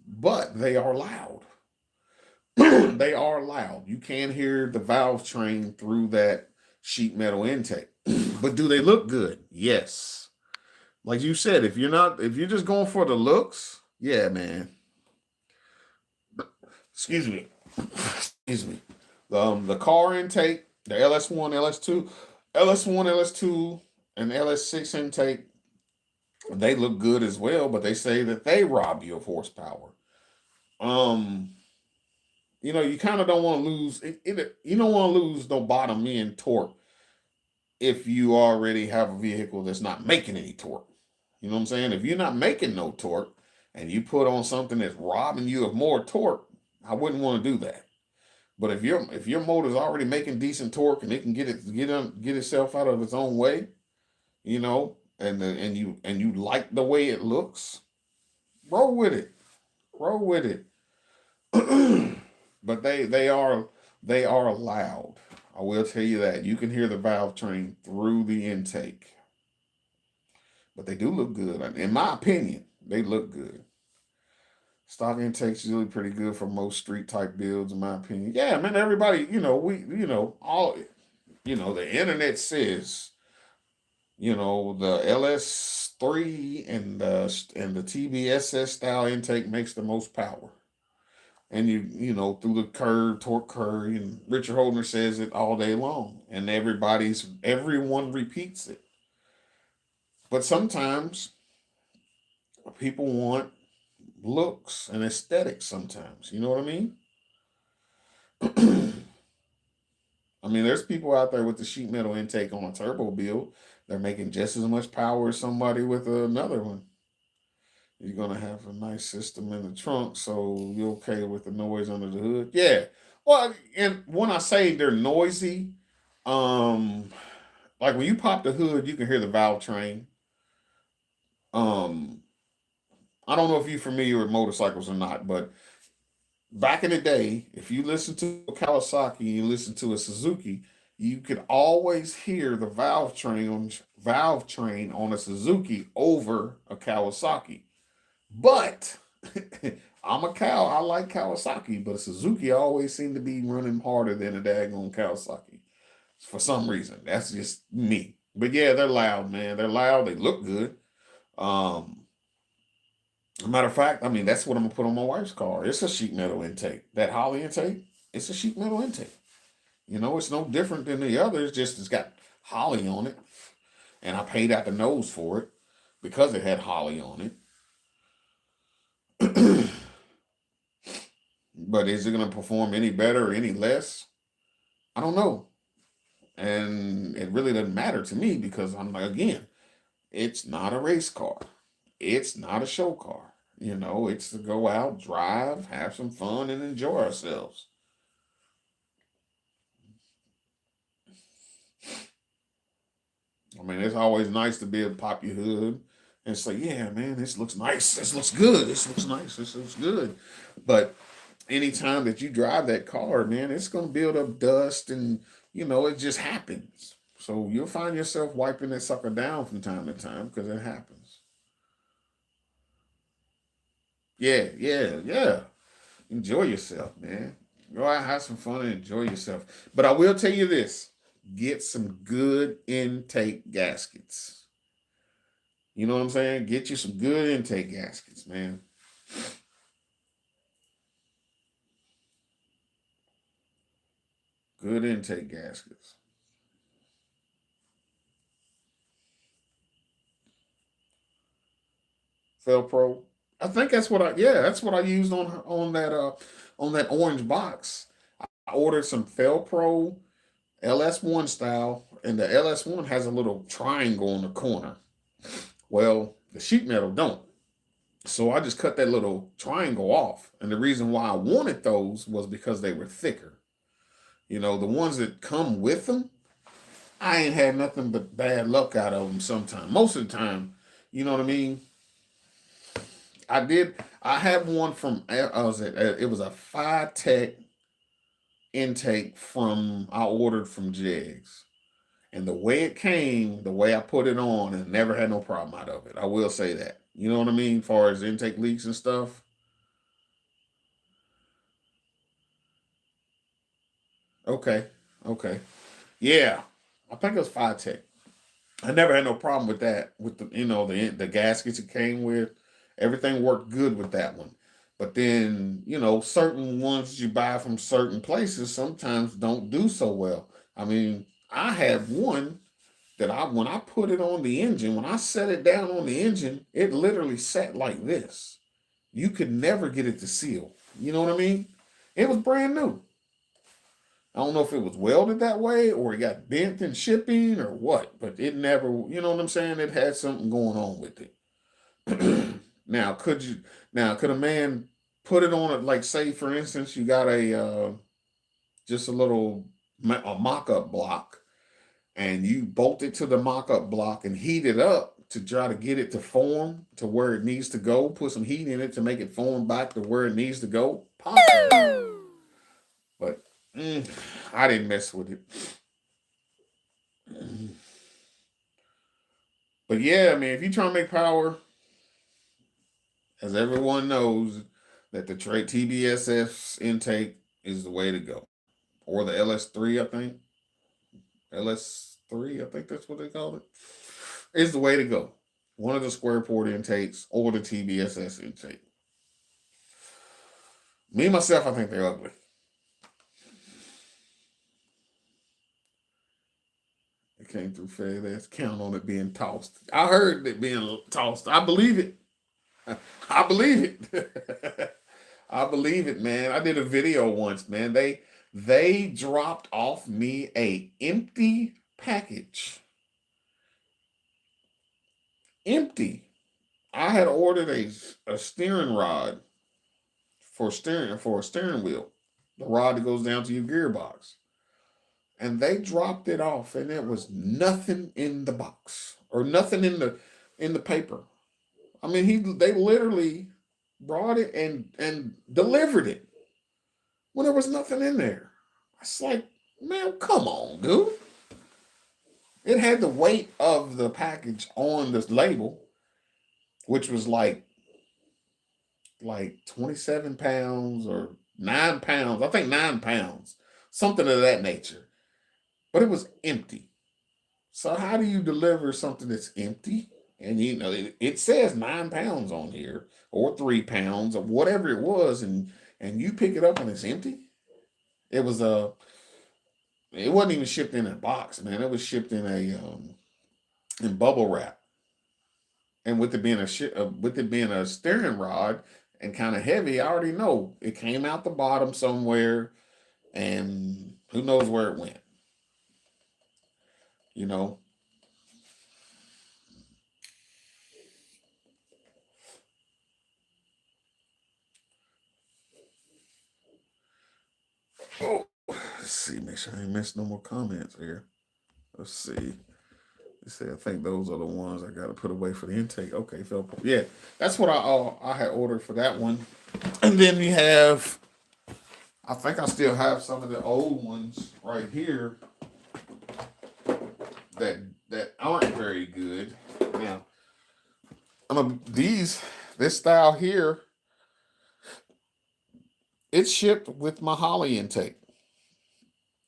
but they are loud. They are loud. You can hear the valve train through that sheet metal intake. But do they look good? Yes. Like you said, if you're just going for the looks, yeah, man. Excuse me. Excuse me. The car intake, the LS1, LS2, LS1, LS2, and LS6 intake, they look good as well, but they say that they rob you of horsepower. Um, you kind of don't want to lose you don't want to lose no bottom end torque if you already have a vehicle that's not making any torque. You know what I'm saying? If you're not making no torque and you put on something that's robbing you of more torque, I wouldn't want to do that. But if your motor's already making decent torque and it can get itself out of its own way, and you like the way it looks, roll with it. Roll with it. But they are loud. I will tell you that. You can hear the valve train through the intake. But they do look good. In my opinion, they look good. Stock intake's usually pretty good for most street type builds, in my opinion. Yeah, man, everybody, the internet says, the LS3 and the TBSS style intake makes the most power. And through the curve, torque curve, and Richard Holdner says it all day long, and everyone repeats it. But sometimes people want looks and aesthetics. Sometimes, you know what I mean? I mean, there's people out there with the sheet metal intake on a turbo build. They're making just as much power as somebody with another one. You're gonna have a nice system in the trunk, so you're okay with the noise under the hood. Yeah. Well, and when I say they're noisy, um, Like when you pop the hood, you can hear the valve train. Um, I don't know if you're familiar with motorcycles or not, but back in the day, if you listen to a Kawasaki and you listen to a Suzuki, you could always hear the valve train on a Suzuki over a Kawasaki. But I'm a cow. I like Kawasaki, but a Suzuki always seemed to be running harder than a daggone Kawasaki for some reason. That's just me. But yeah, they're loud, man. They're loud. They look good. Um, As a matter of fact, I mean that's what I'm gonna put on my wife's car. It's a sheet metal intake. That Holly intake, it's a sheet metal intake. It's no different than the others. Just it's got Holly on it, and I paid out the nose for it because it had Holly on it. But is it gonna perform any better or any less? I don't know, and it really doesn't matter to me because I'm like again, it's not a race car. It's not a show car. It's to go out, drive, have some fun, and enjoy ourselves. I mean, it's always nice to be able to pop your hood and say, yeah, man, this looks nice. This looks good. This looks nice. This looks good. But anytime that you drive that car, man, it's going to build up dust and, it just happens. So you'll find yourself wiping that sucker down from time to time because it happens. Yeah, yeah, yeah. Enjoy yourself, man. Go out, have some fun, and enjoy yourself. But I will tell you this: get some good intake gaskets. You know what I'm saying? Get you some good intake gaskets, man. Good intake gaskets. Felpro. I think that's what I yeah, that's what I used on that orange box. I ordered some Felpro LS1 style, and the LS1 has a little triangle in the corner. Well, the sheet metal don't. So I just cut that little triangle off. And the reason why I wanted those was because they were thicker. The ones that come with them, I ain't had nothing but bad luck out of them sometimes. Most of the time, you know what I mean? I did. I had one from, it was a Phi Tech intake I ordered from Jegs. And the way it came, the way I put it on, and never had no problem out of it. I will say that. You know what I mean? As far as intake leaks and stuff. Okay. Okay. Yeah. I think it was Phi Tech. I never had no problem with that. With the gaskets it came with, everything worked good with that one. But then certain ones you buy from certain places sometimes don't do so well. I mean, I had one that when I put it on the engine, when I set it down on the engine, it literally sat like this. You could never get it to seal. You know what I mean? It was brand new. I don't know if it was welded that way or it got bent in shipping or what, but it never, you know what I'm saying? It had something going on with it. now, could a man put it on it, like, say, for instance, you got just a little a mock up block and you bolt it to the mock up block and heat it up to try to get it to form to where it needs to go, put some heat in it to make it form back to where it needs to go? Possible. But I didn't mess with it. But yeah, I mean, if you trying to make power, as everyone knows, that the trade TBSS intake is the way to go, or the LS3, I think. LS3, I think that's what they call it. Is the way to go. One of the square port intakes or the TBSS intake. Me myself, I think they're ugly. It came through fair. Let's count on it being tossed. I heard it being tossed. I believe it. I believe it. I believe it, man. I did a video once, man. They dropped off me a empty package. Empty. I had ordered a steering rod for a steering wheel. The rod that goes down to your gearbox. and they dropped it off, and there was nothing in the box or nothing in the paper. I mean, they literally brought it and delivered it when there was nothing in there. It's like, man, come on, dude. It had the weight of the package on this label, which was like 27 pounds or 9 pounds. I think 9 pounds, something of that nature. But it was empty. So how do you deliver something that's empty? And you know it says 9 pounds on here, or 3 pounds, or whatever it was, and you pick it up and it's empty. It was a. It wasn't even shipped in a box, man. It was shipped in bubble wrap, and with it being with it being a steering rod and kind of heavy, I already know it came out the bottom somewhere, and who knows where it went. You know. Oh, let's see. Make sure I ain't missed no more comments here. Let's see. They say I think those are the ones I got to put away for the intake. Okay, Phil. Yeah, that's what I had ordered for that one. And then we have. I think I still have some of the old ones right here that aren't very good. Now, this style here, it's shipped with my Holly intake.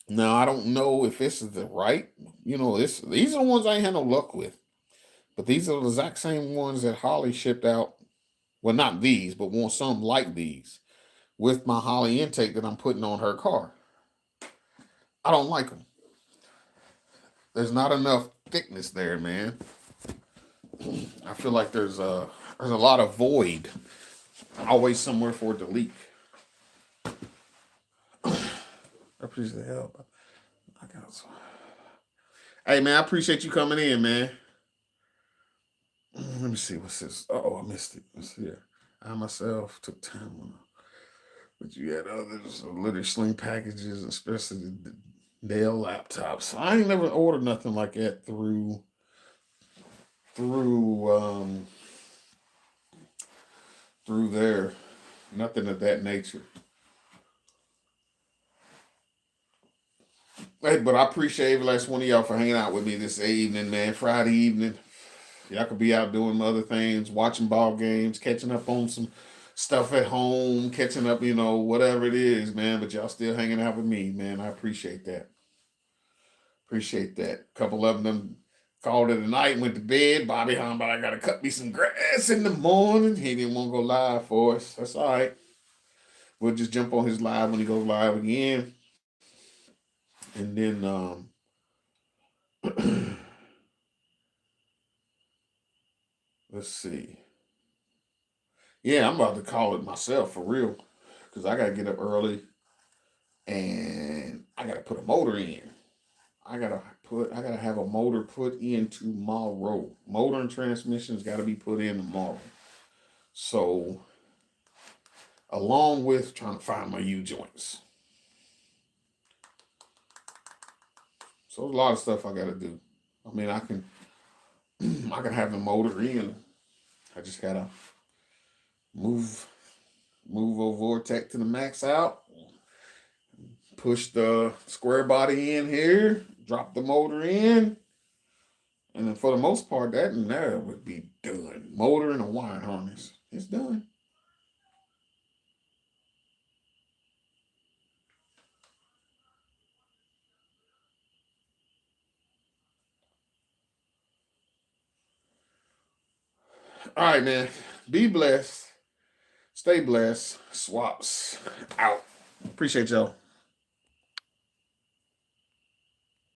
Now I don't know if this is the right. These are the ones I ain't had no luck with. But these are the exact same ones that Holly shipped out. Well, not these, but want some like these with my Holly intake that I'm putting on her car. I don't like them. There's not enough thickness there, man. I feel like there's a lot of void, always somewhere for it to leak. I appreciate the help. I got some. Hey, man, I appreciate you coming in, man. Let me see what's this. Oh, I missed it. Let's see here. I myself took time on it. But you had others, literally sling packages, especially the Dell laptops. I ain't never ordered nothing like that through through there. Nothing of that nature. Hey, but I appreciate every last one of y'all for hanging out with me this evening, man. Friday evening. Y'all could be out doing other things, watching ball games, catching up on some stuff at home, catching up, whatever it is, man. But y'all still hanging out with me, man. I appreciate that. Appreciate that. A couple of them called it a night, went to bed. Bobby hung, but I gotta cut me some grass in the morning. He didn't want to go live for us. That's all right. We'll just jump on his live when he goes live again. And then let's see. Yeah, I'm about to call it myself for real. Cause I gotta get up early and I gotta put a motor in. I gotta have a motor put in tomorrow. Motor and transmission's gotta be put in tomorrow. So along with trying to find my U joints. So there's a lot of stuff I gotta do. I mean I can I can have the motor in. I just gotta move a Vortex to the max out, push the square body in here, drop the motor in, and then for the most part, that and that would be done. Motor and a wire harness. It's done. All right, man. Be blessed. Stay blessed. Swaps out. Appreciate y'all.